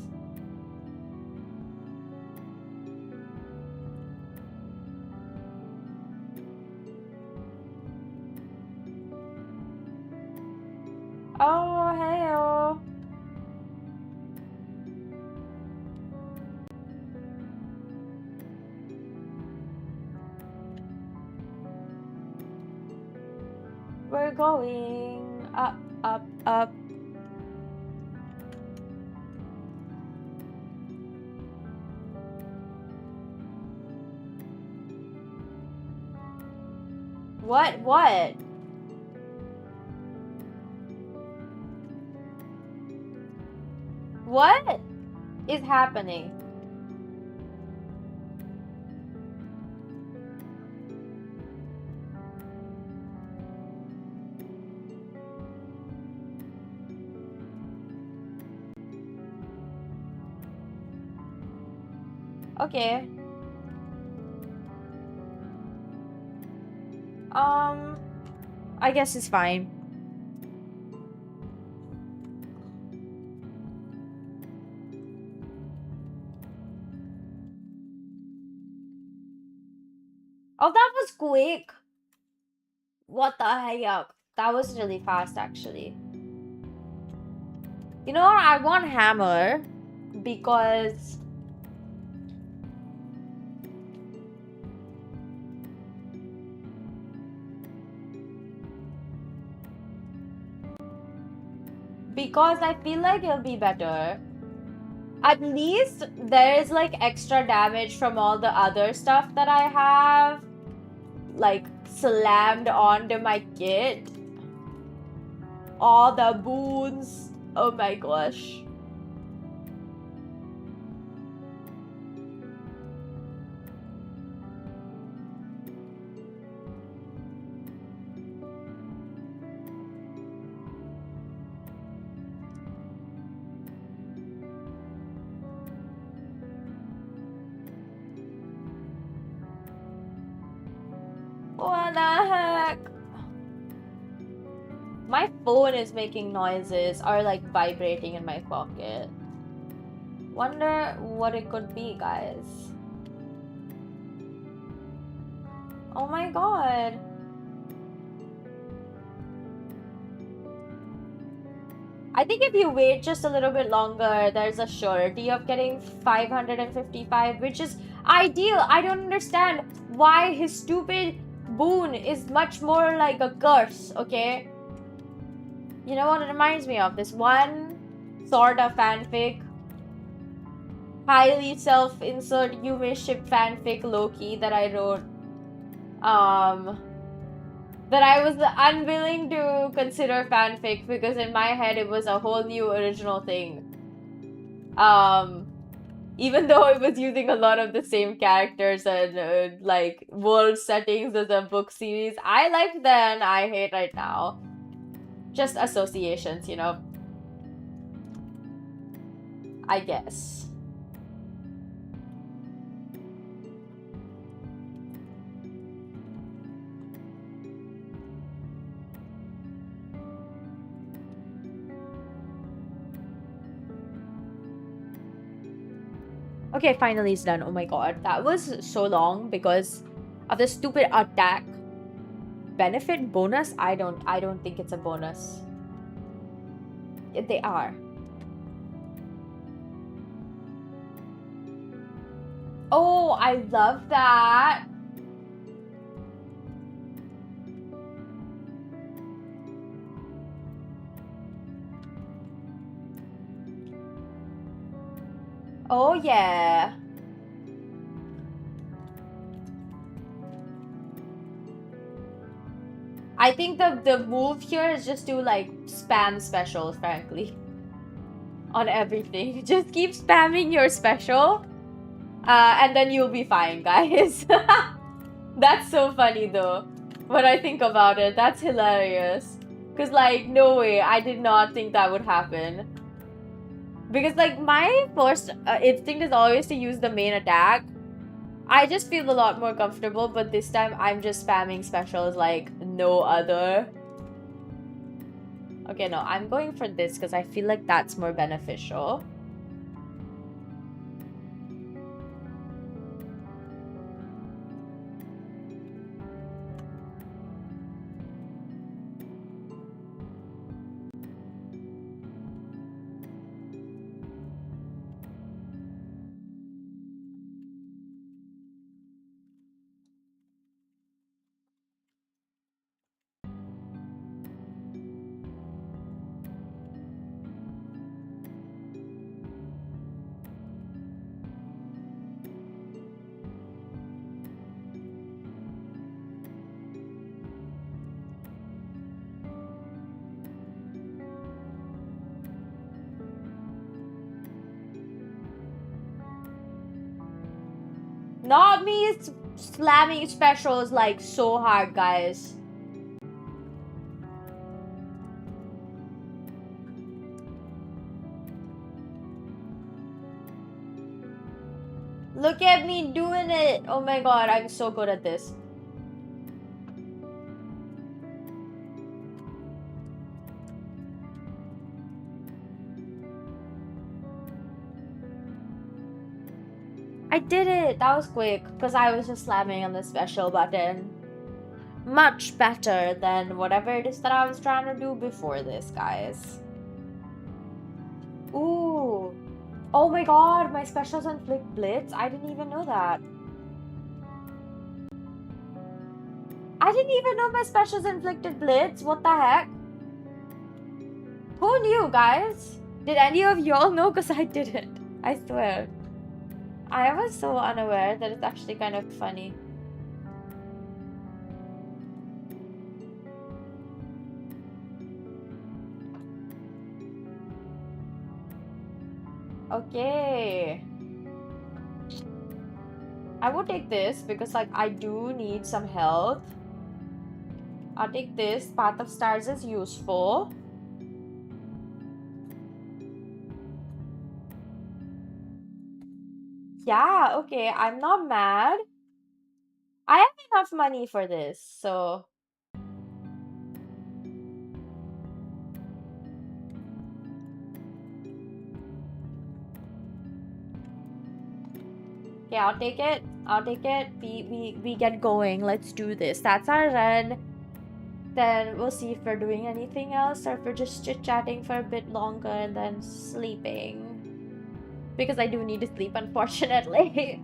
Oh, hey-oh. We're going up, up, up. What? What? What is happening? Okay. I guess it's fine. Oh, that was quick. What the heck? That was really fast, actually. You know what? I want hammer because I feel like it'll be better. At least there's like extra damage from all the other stuff that I have like slammed onto my kit. All the boons. Oh my gosh. What the heck? My phone is making noises or like vibrating in my pocket. Wonder what it could be, guys. Oh my god. I think if you wait just a little bit longer, there's a surety of getting 555, which is ideal. I don't understand why his stupid boon is much more like a curse, okay? You know what it reminds me of? This one sort of fanfic. Highly self-insert you may ship fanfic low-key that I wrote. That I was unwilling to consider fanfic because in my head it was a whole new original thing. Even though it was using a lot of the same characters and like world settings as a book series, I liked then, I hate right now. Just associations, you know. I guess. Okay, finally it's done. Oh my god. That was so long because of the stupid attack. Benefit bonus? I don't think it's a bonus. They are. Oh, I love that. Oh yeah. I think the move here is just to like spam specials, frankly. On everything. Just keep spamming your special. And then you'll be fine, guys. That's so funny though. When I think about it, that's hilarious. Cause like, no way, I did not think that would happen. Because like my first instinct is always to use the main attack. I just feel a lot more comfortable, but this time I'm just spamming specials like no other. Okay, no, I'm going for this because I feel like that's more beneficial. Not me slamming specials like so hard, guys. Look at me doing it! Oh my god, I'm so good at this. I did it! That was quick, because I was just slamming on the special button. Much better than whatever it is that I was trying to do before this, guys. Ooh. Oh my god, my specials inflict blitz? I didn't even know that. I didn't even know my specials inflicted blitz. What the heck? Who knew, guys? Did any of y'all know? Because I didn't. I swear. I was so unaware that it's actually kind of funny. Okay. I will take this because, like, I do need some health. I'll take this. Path of Stars is useful. Yeah, okay. I'm not mad. I have enough money for this, so... Okay, I'll take it. I'll take it. We get going. Let's do this. That's our run. Then we'll see if we're doing anything else or if we're just chit-chatting for a bit longer and then sleeping. Because I do need to sleep, unfortunately.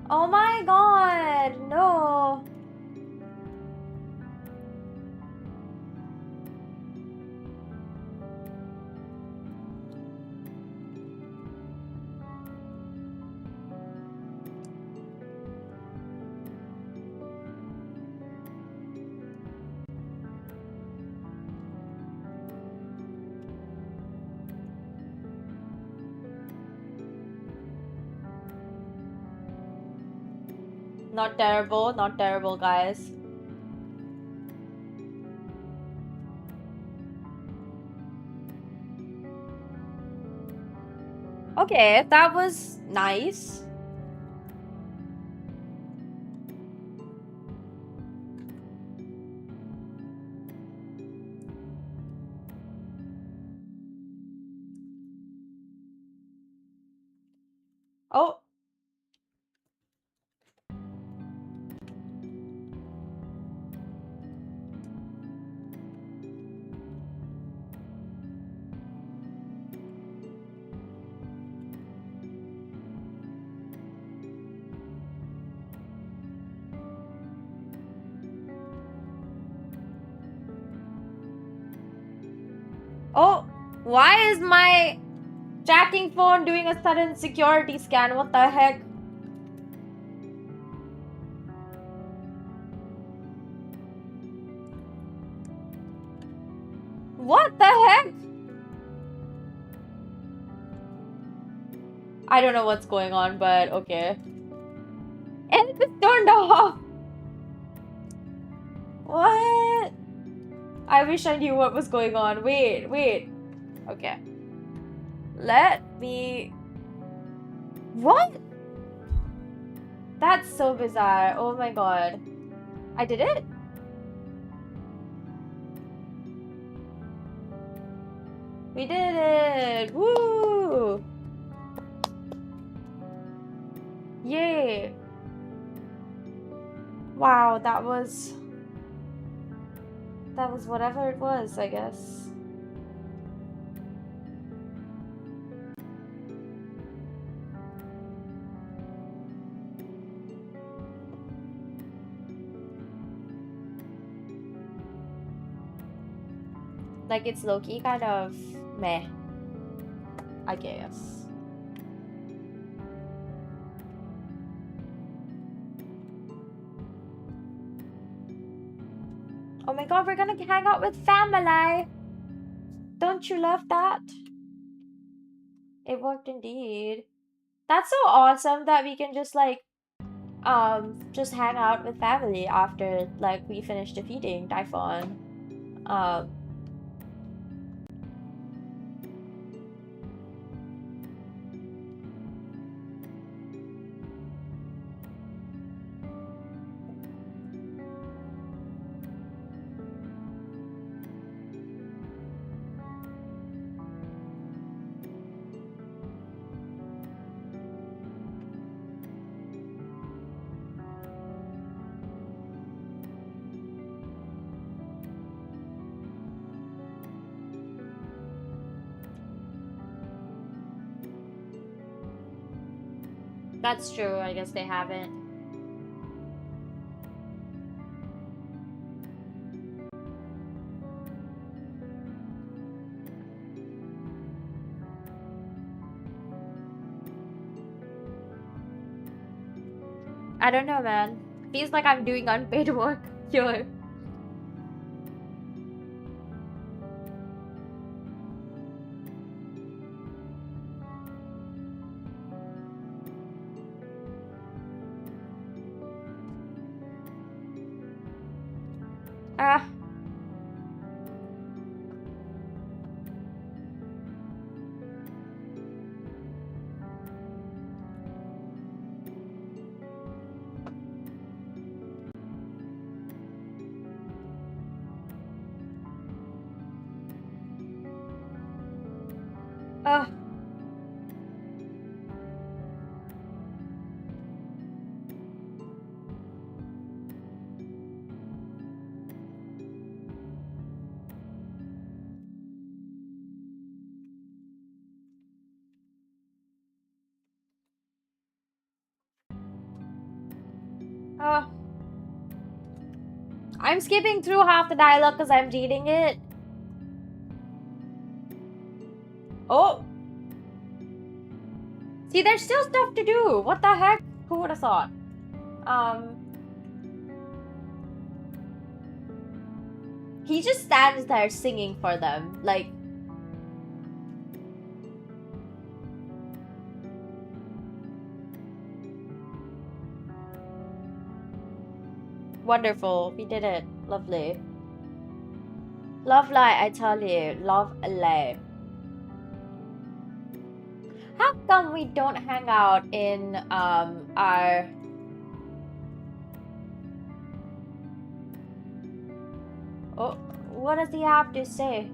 Oh my god, no. Not terrible, guys. Okay, that was nice. Oh. Oh, why is my tracking phone doing a sudden security scan? What the heck? What the heck? I don't know what's going on, but okay. And it just turned off. What? I wish I knew what was going on. Wait. Okay. Let me... What? That's so bizarre. Oh my god. I did it? We did it! Woo! Yay! Wow, that was whatever it was, I guess. Like, it's low-key kind of meh. I guess. Oh my god, we're gonna hang out with family! Don't you love that? It worked indeed. That's so awesome that we can just like just hang out with family after like we finish defeating Typhon. Um That's true. I guess they haven't. I don't know, man. Feels like I'm doing unpaid work here. Ah. Ah. Ah. I'm skipping through half the dialogue because I'm reading it. Oh! See, there's still stuff to do! What the heck? Who would have thought? He just stands there singing for them. Like... Wonderful. We did it. Lovely. Lovely, I tell you. Lovely. How come we don't hang out in, our... Oh, what does he have to say?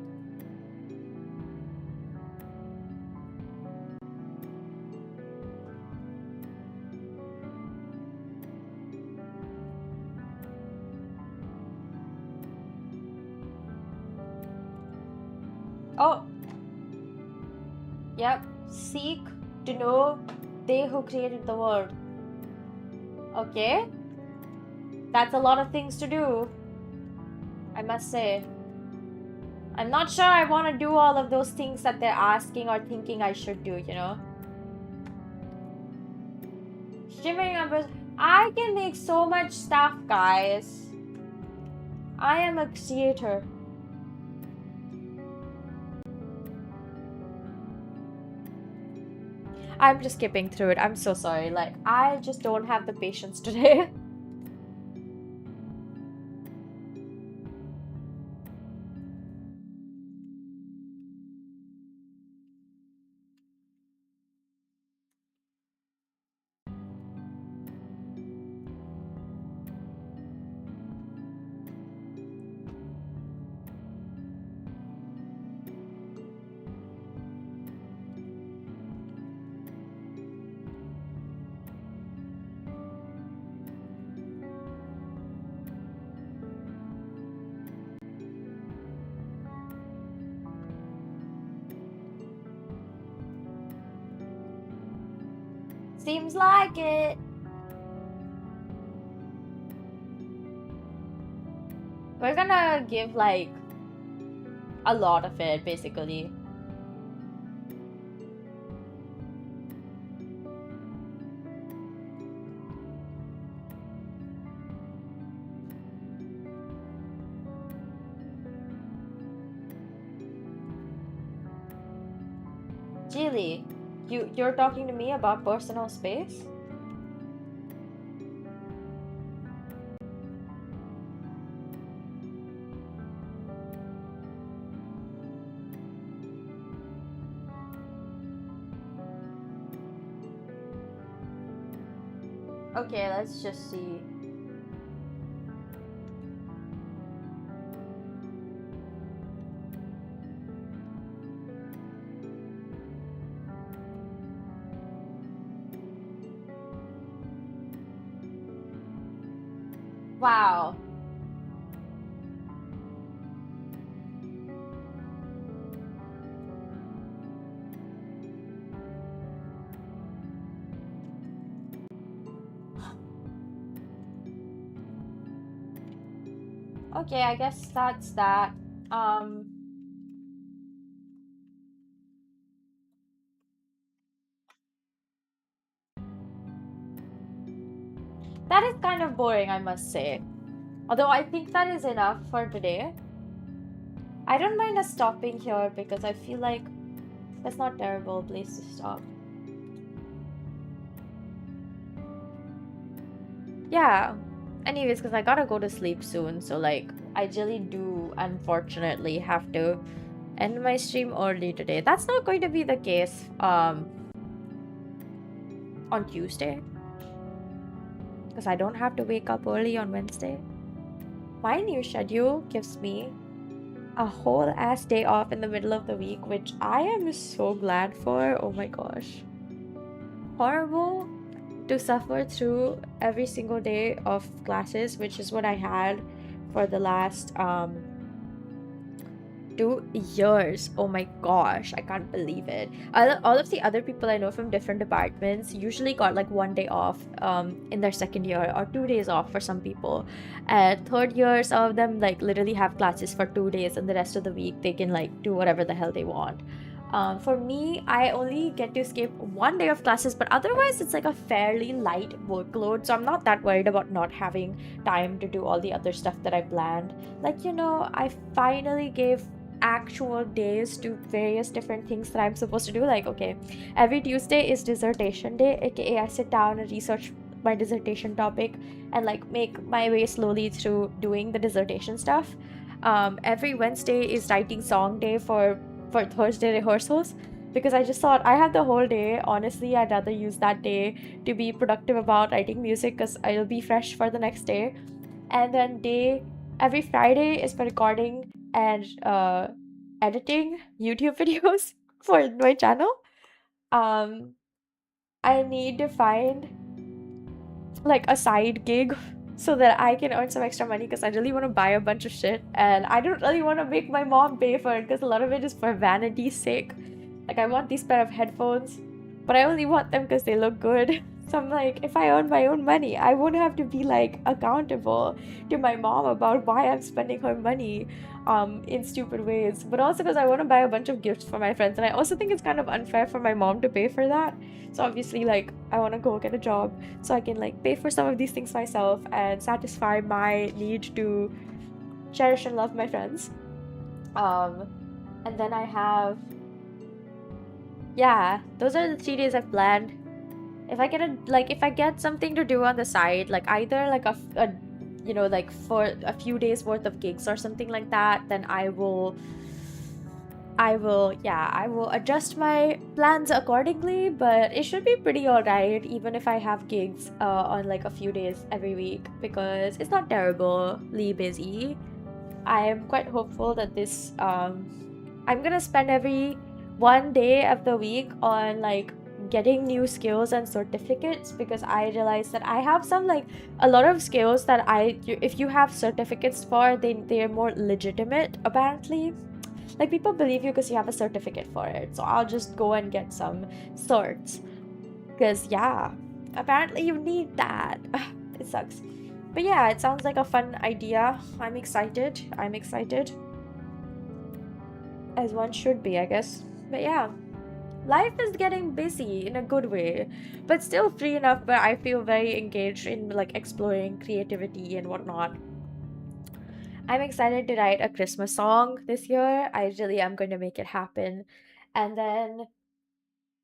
Oh. Yep. Seek to know they who created the world. Okay. That's a lot of things to do, I must say. I'm not sure I want to do all of those things that they're asking or thinking I should do, you know? Shimmering numbers. I can make so much stuff, guys. I am a creator. I'm just skipping through it. I'm so sorry. Like, I just don't have the patience today. Seems like it. We're gonna give, like, a lot of it, basically. Jilly, you're talking to me about personal space? Okay, let's just see. Wow. Okay, I guess that's that. Um, that is kind of boring, I must say. Although I think that is enough for today. I don't mind us stopping here because I feel like that's not a terrible place to stop. Yeah. Anyways, because I gotta go to sleep soon, so like I really do unfortunately have to end my stream early today. That's not going to be the case on Tuesday. Because I don't have to wake up early on Wednesday. My new schedule gives me a whole ass day off in the middle of the week, which I am so glad for. Oh my gosh. Horrible to suffer through every single day of classes, which is what I had for the last 2 years. Oh my gosh, I can't believe it. All of the other people I know from different departments usually got like 1 day off in their second year, or 2 days off for some people. At third year, some of them like literally have classes for 2 days, and the rest of the week they can like do whatever the hell they want. For me, I only get to skip 1 day of classes, but otherwise it's like a fairly light workload, so I'm not that worried about not having time to do all the other stuff that I planned. Like, I finally gave actual days to various different things that I'm supposed to do. Like, okay, every Tuesday is dissertation day, aka I sit down and research my dissertation topic and like make my way slowly through doing the dissertation stuff. Every Wednesday is writing song day for Thursday rehearsals, because I just thought I have the whole day. Honestly, I'd rather use that day to be productive about writing music because I'll be fresh for the next day. And then every Friday is for recording and editing YouTube videos for my channel. Um, I need to find like a side gig so that I can earn some extra money, because I really want to buy a bunch of shit and I don't really want to make my mom pay for it, because a lot of it is for vanity's sake. Like, I want these pair of headphones, but I only want them because they look good. So I'm like, if I earn my own money, I won't have to be like accountable to my mom about why I'm spending her money in stupid ways. But also because I want to buy a bunch of gifts for my friends, and I also think it's kind of unfair for my mom to pay for that. So obviously, like, I want to go get a job so I can like pay for some of these things myself and satisfy my need to cherish and love my friends. Um, and then I have, yeah, those are the 3 days I've planned. If I get something to do on the side, like either like like for a few days worth of gigs or something like that, then I will adjust my plans accordingly, but it should be pretty alright even if I have gigs on like a few days every week, because it's not terribly busy. I am quite hopeful that I'm gonna spend every 1 day of the week on like getting new skills and certificates, because I realized that I have a lot of skills that if you have certificates for, they're more legitimate apparently. Like, people believe you because you have a certificate for it. So I'll just go and get some certs. Because, yeah, apparently you need that. It sucks. But yeah, it sounds like a fun idea. I'm excited. I'm excited. As one should be, I guess. But yeah, life is getting busy in a good way, but still free enough where I feel very engaged in like exploring creativity and whatnot. I'm excited to write a Christmas song this year. I really am going to make it happen. And then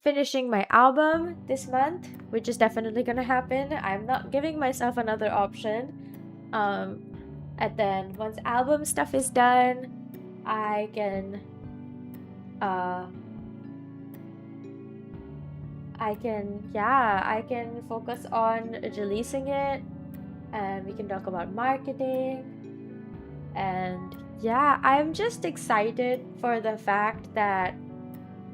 finishing my album this month, which is definitely gonna happen. I'm not giving myself another option. And then once album stuff is done, I can focus on releasing it, and we can talk about marketing. And yeah, I'm just excited for the fact that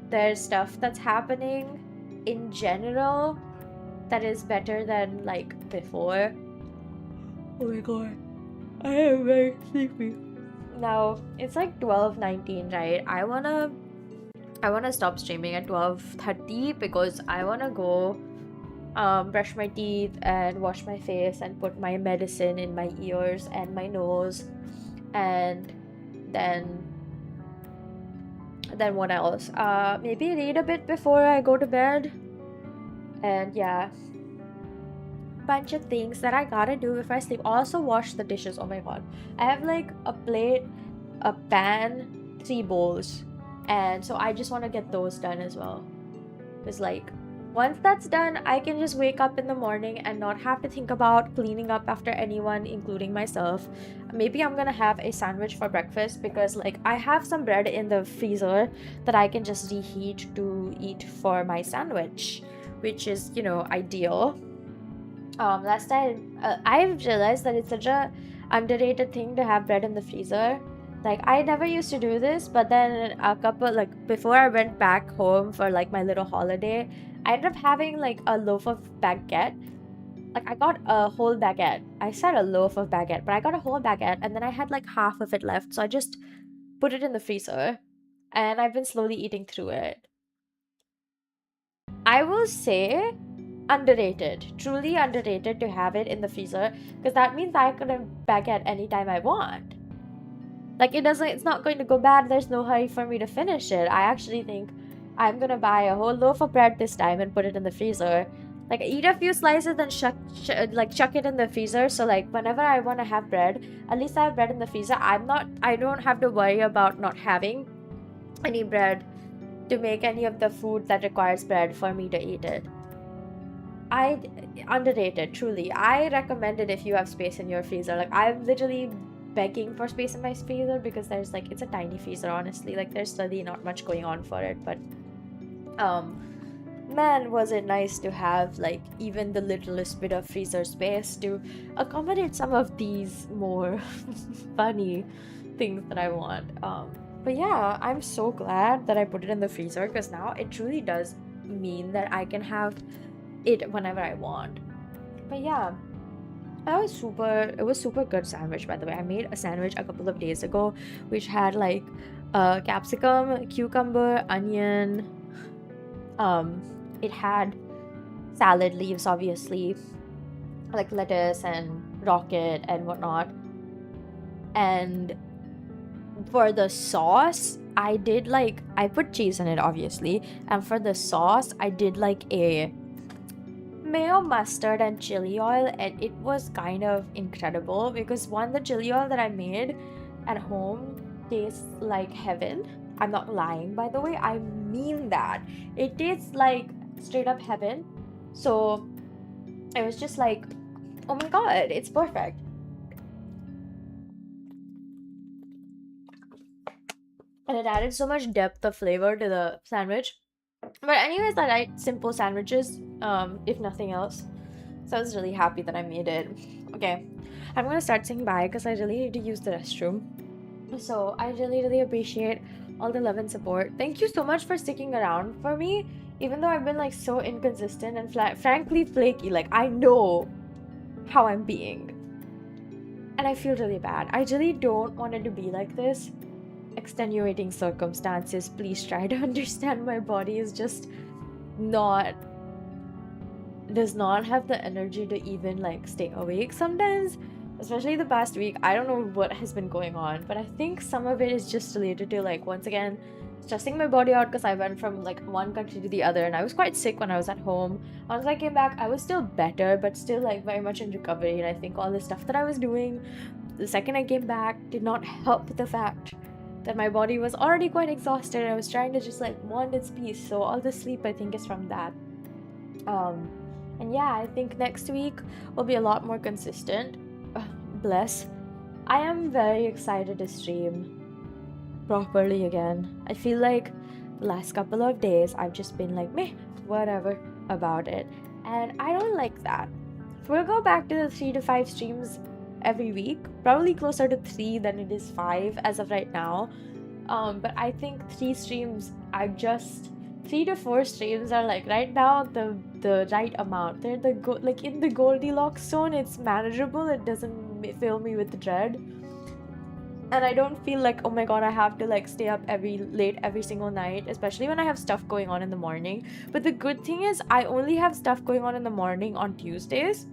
there's stuff that's happening in general that is better than like before. Oh my god, I am very sleepy. Now it's like 12:19, right? I wanna stop streaming at 12:30 because I wanna go brush my teeth and wash my face and put my medicine in my ears and my nose, and then what else? Maybe read a bit before I go to bed. And yeah, bunch of things that I gotta do before I sleep. Also wash the dishes. Oh my god, I have like a plate, a pan, 3 bowls, and so I just want to get those done as well. Because like once that's done, I can just wake up in the morning and not have to think about cleaning up after anyone, including myself. Maybe I'm gonna have a sandwich for breakfast because like I have some bread in the freezer that I can just reheat to eat for my sandwich, which is, you know, ideal. Last time I've realized that it's such a underrated thing to have bread in the freezer. Like I never used to do this, but then a couple, like before I went back home for like my little holiday, I ended up having like a loaf of baguette. Like I got a whole baguette. I said a loaf of baguette, but I got a whole baguette, and then I had like half of it left, so I just put it in the freezer, and I've been slowly eating through it. I will say underrated, truly underrated to have it in the freezer, because that means I can have baguette anytime I want. Like it's not going to go bad. There's no hurry for me to finish it. I actually think I'm gonna buy a whole loaf of bread this time and put it in the freezer. Like eat a few slices and chuck it in the freezer, so like whenever I want to have bread, at least I have bread in the freezer. I don't have to worry about not having any bread to make any of the food that requires bread for me to eat it. Underrated, truly. I recommend it if you have space in your freezer. Like I'm literally begging for space in my freezer because there's like, it's a tiny freezer, honestly. Like there's really not much going on for it, but man, was it nice to have like even the littlest bit of freezer space to accommodate some of these more funny things that I want. But yeah, I'm so glad that I put it in the freezer, because now it truly does mean that I can have it whenever I want. But yeah, it was super good sandwich, by the way. I made a sandwich a couple of days ago which had like capsicum, cucumber, onion, it had salad leaves, obviously, like lettuce and rocket and whatnot. And for the sauce, I put cheese in it, obviously, and for the sauce I did like a mayo, mustard, and chili oil, and it was kind of incredible because the chili oil that I made at home tastes like heaven. I'm not lying, by the way. I mean that. It tastes like straight up heaven. So it was just like, oh my god, it's perfect. And it added so much depth of flavor to the sandwich. But anyways, I like simple sandwiches, if nothing else. So I was really happy that I made it. Okay, I'm gonna start saying bye because I really need to use the restroom. So I really appreciate all the love and support. Thank you so much for sticking around for me, even though I've been like so inconsistent and frankly flaky. Like I know how I'm being, and I feel really bad. I really don't want it to be like this. Extenuating circumstances, please try to understand. My body is just does not have the energy to even like stay awake sometimes, especially the past week. I don't know what has been going on, but I think some of it is just related to like, once again, stressing my body out because I went from like one country to the other, and I was quite sick when I was at home. Once I came back, I was still better, but still like very much in recovery. And I think all the stuff that I was doing the second I came back did not help the fact that my body was already quite exhausted and I was trying to just like want its peace. So all the sleep I think is from that. And yeah, I think next week will be a lot more consistent. Bless. I am very excited to stream properly again. I feel like the last couple of days I've just been like meh, whatever about it, and I don't like that. We'll go back to the 3 to 5 streams every week, probably closer to 3 than it is 5 as of right now. But I think 3 streams are just 3 to 4 streams are like right now the right amount. They're like in the Goldilocks zone. It's manageable. It doesn't fill me with dread. And I don't feel like, oh my god, I have to like stay up late every single night, especially when I have stuff going on in the morning. But the good thing is I only have stuff going on in the morning on Tuesdays.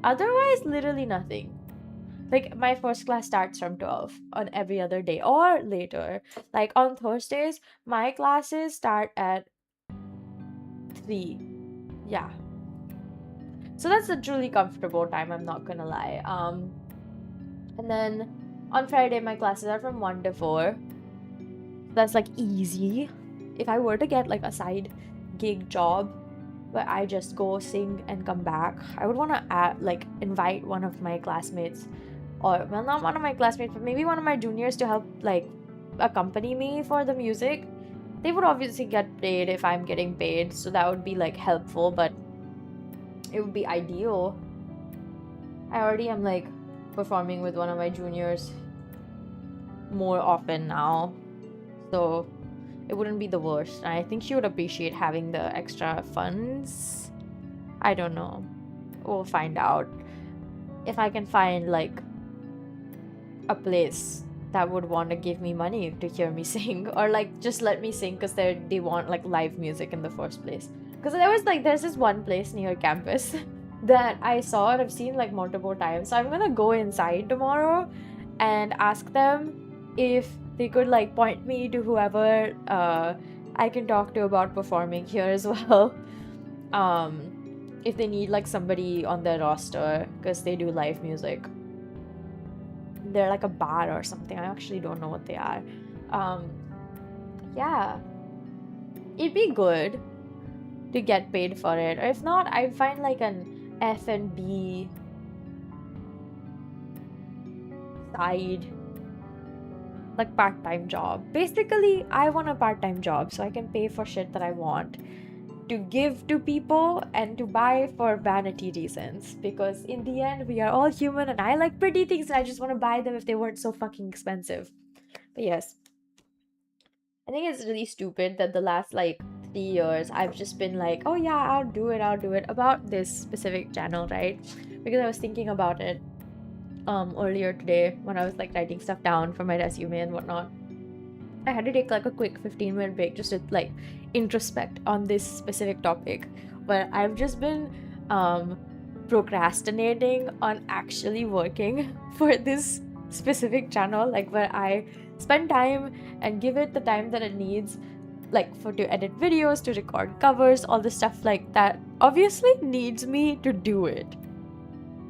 Otherwise, literally nothing. Like my first class starts from 12 on every other day or later. Like on Thursdays, my classes start at 3. Yeah. So that's a truly comfortable time, I'm not gonna lie. And then on Friday, my classes are from 1 to 4. That's like easy. If I were to get like a side gig job where I just go sing and come back, I would want to invite one of my classmates, or well, not one of my classmates, but maybe one of my juniors to help like accompany me for the music. They would obviously get paid if I'm getting paid, so that would be like helpful, but it would be ideal. I already am like performing with one of my juniors more often now, so it wouldn't be the worst. I think she would appreciate having the extra funds. I don't know, we'll find out if I can find like a place that would want to give me money to hear me sing, or like just let me sing because they want like live music in the first place. Because there's this one place near campus that I saw and I've seen like multiple times, so I'm gonna go inside tomorrow and ask them if they could like point me to whoever I can talk to about performing here as well. If they need like somebody on their roster because they do live music. They're like a bar or something. I actually don't know what they are. Yeah, it'd be good to get paid for it, or if not, I find like an F&B side like part-time job. Basically, I want a part-time job so I can pay for shit that I want to give to people and to buy for vanity reasons, because in the end we are all human and I like pretty things and I just want to buy them if they weren't so fucking expensive. But yes, I think it's really stupid that the last like 3 years I've just been like, oh yeah, I'll do it about this specific channel, right? Because I was thinking about it earlier today when I was like writing stuff down for my resume and whatnot. I had to take like a quick 15-minute break just to like introspect on this specific topic, but I've just been procrastinating on actually working for this specific channel, like where I spend time and give it the time that it needs, like to edit videos, to record covers, all the stuff like that obviously needs me to do it.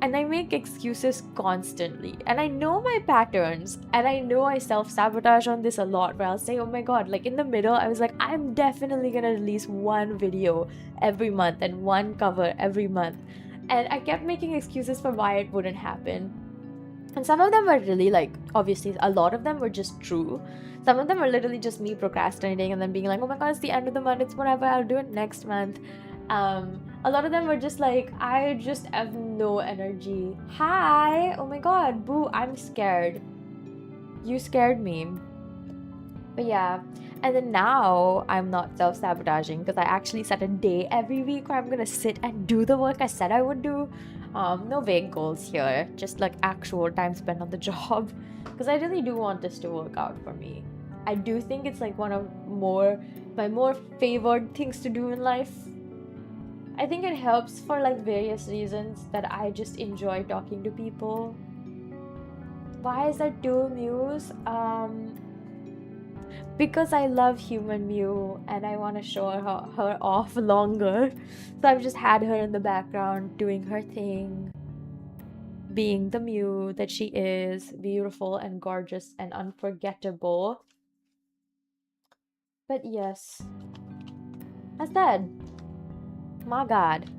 And I make excuses constantly. And I know my patterns. And I know I self-sabotage on this a lot, where I'll say, oh my god, like in the middle, I was like, I'm definitely gonna release one video every month and one cover every month. And I kept making excuses for why it wouldn't happen. And some of them were really like, obviously, a lot of them were just true. Some of them were literally just me procrastinating and then being like, oh my god, it's the end of the month, it's whatever, I'll do it next month. A lot of them were just like, I just have no energy. Hi! Oh my god, boo, I'm scared. You scared me. But yeah, and then now I'm not self-sabotaging because I actually set a day every week where I'm gonna sit and do the work I said I would do. No vague goals here, just like actual time spent on the job, because I really do want this to work out for me. I do think it's like one of my more favored things to do in life. I think it helps for like various reasons, that I just enjoy talking to people. Why is that 2 mews? Because I love human Mew and I want to show her off longer. So I've just had her in the background doing her thing, being the Mew that she is, beautiful and gorgeous and unforgettable. But yes. I said, my god.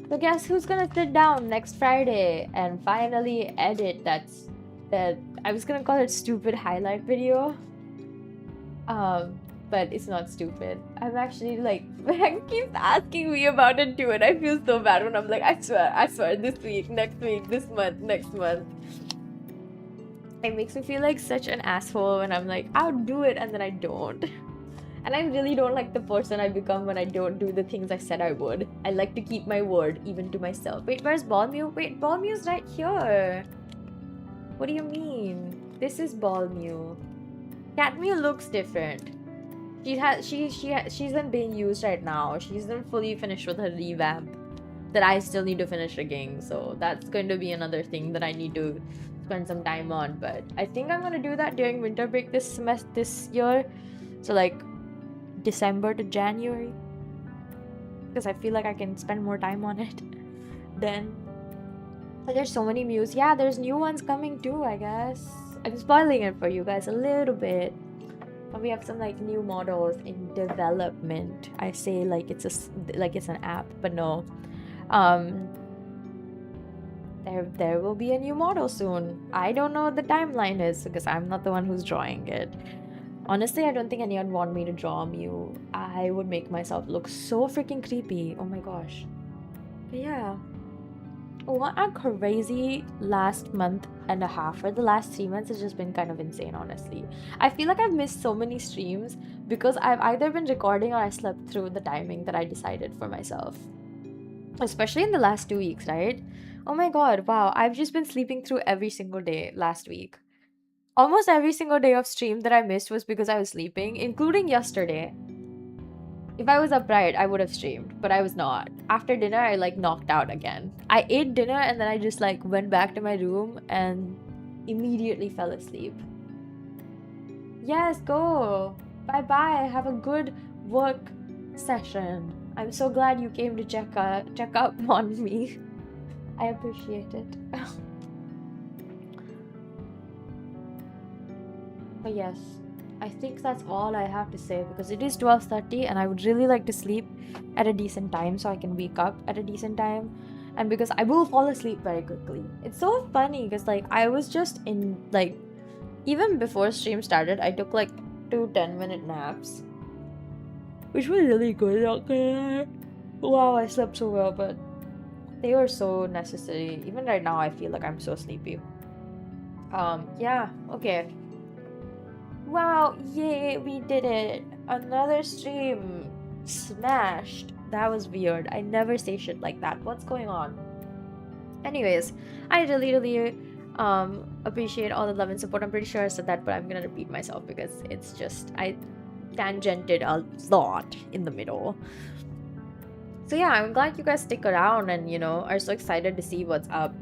So guess who's gonna sit down next Friday and finally edit that I was gonna call it stupid highlight video. But it's not stupid. I'm actually like Hank keeps asking me about it too, and I feel so bad when I'm like, I swear, this week, next week, this month, next month. It makes me feel like such an asshole when I'm like, I'll do it and then I don't. And I really don't like the person I become when I don't do the things I said I would. I like to keep my word, even to myself. Wait, where's Ballmew? Wait, Ballmew's right here. What do you mean? This is Ballmew. Catmew looks different. She's not being used right now. She's not fully finished with her revamp that I still need to finish rigging. So that's going to be another thing that I need to spend some time on. But I think I'm gonna do that during winter break this year. So like December to January, because I feel like I can spend more time on it then. But there's so many mews. Yeah, there's new ones coming too, I guess. I'm spoiling it for you guys a little bit. But we have some like new models in development. I say like it's an app, but no. There will be a new model soon. I don't know what the timeline is because I'm not the one who's drawing it. Honestly, I don't think anyone want me to draw Mew. I would make myself look so freaking creepy. Oh my gosh. But yeah. What a crazy last month and a half, or the last 3 months has just been kind of insane, honestly. I feel like I've missed so many streams because I've either been recording or I slept through the timing that I decided for myself. Especially in the last 2 weeks, right? Oh my god, wow. I've just been sleeping through every single day last week. Almost every single day of stream that I missed was because I was sleeping, including yesterday. If I was upright, I would have streamed, but I was not. After dinner, I like knocked out again. I ate dinner and then I just like went back to my room and immediately fell asleep. Yes, go. Bye-bye. Have a good work session. I'm so glad you came to check up on me. I appreciate it. But yes, I think that's all I have to say because it is 12:30 and I would really like to sleep at a decent time so I can wake up at a decent time, and because I will fall asleep very quickly. It's so funny because like I was just in like, even before stream started, I took like 2 10-minute naps, which were really good. Okay, wow, I slept so well, but they were so necessary. Even right now I feel like I'm so sleepy. Yeah, okay. Wow, yay, we did it. Another stream. Smashed. That was weird. I never say shit like that. What's going on? Anyways, I really appreciate all the love and support. I'm pretty sure I said that, but I'm gonna repeat myself because it's just, I tangented a lot in the middle. So yeah, I'm glad you guys stick around and, you know, are so excited to see what's up.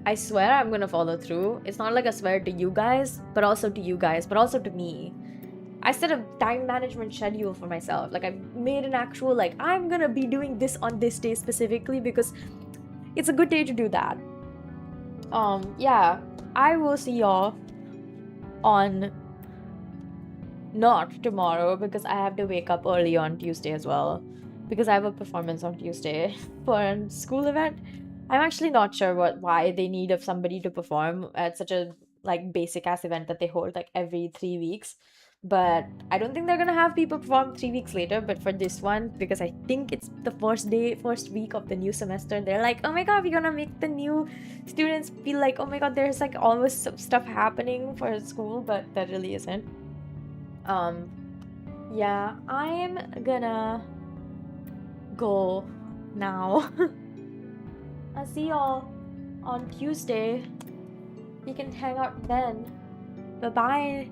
I swear I'm gonna follow through. It's not like a swear to you guys, but also to you guys, but also to me. I set a time management schedule for myself. Like, I made an actual, like, I'm gonna be doing this on this day specifically because it's a good day to do that. Yeah, I will see y'all on not tomorrow because I have to wake up early on Tuesday as well because I have a performance on Tuesday for a school event. I'm actually not sure why they need of somebody to perform at such a like basic ass event that they hold like every 3 weeks. But I don't think they're gonna have people perform 3 weeks later. But for this one, because I think it's the first week of the new semester, they're like, oh my god, we're gonna make the new students feel like, oh my god, there's like almost some stuff happening for school, but that really isn't. Yeah, I'm gonna go now. I'll see y'all on Tuesday. You can hang out then. Bye-bye.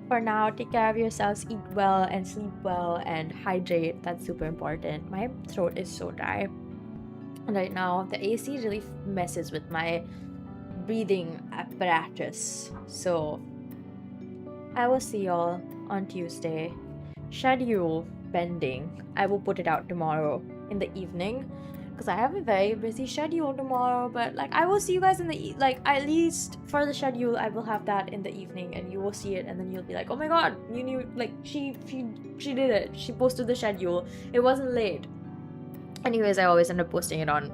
For now, take care of yourselves, eat well and sleep well and hydrate. That's super important. My throat is so dry. And right now, the AC really messes with my breathing apparatus. So, I will see y'all on Tuesday. Schedule pending. I will put it out tomorrow in the evening. because I have a very busy schedule tomorrow. But like, I will see you guys in the like, at least for the schedule, I will have that in the evening, and you will see it, and then you'll be like, oh my god, you knew, like, she did it. She posted the schedule. It wasn't late. Anyways, I always end up posting it on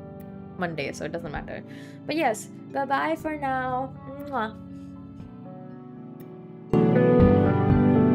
Monday, so it doesn't matter. But yes, bye bye for now. Mwah.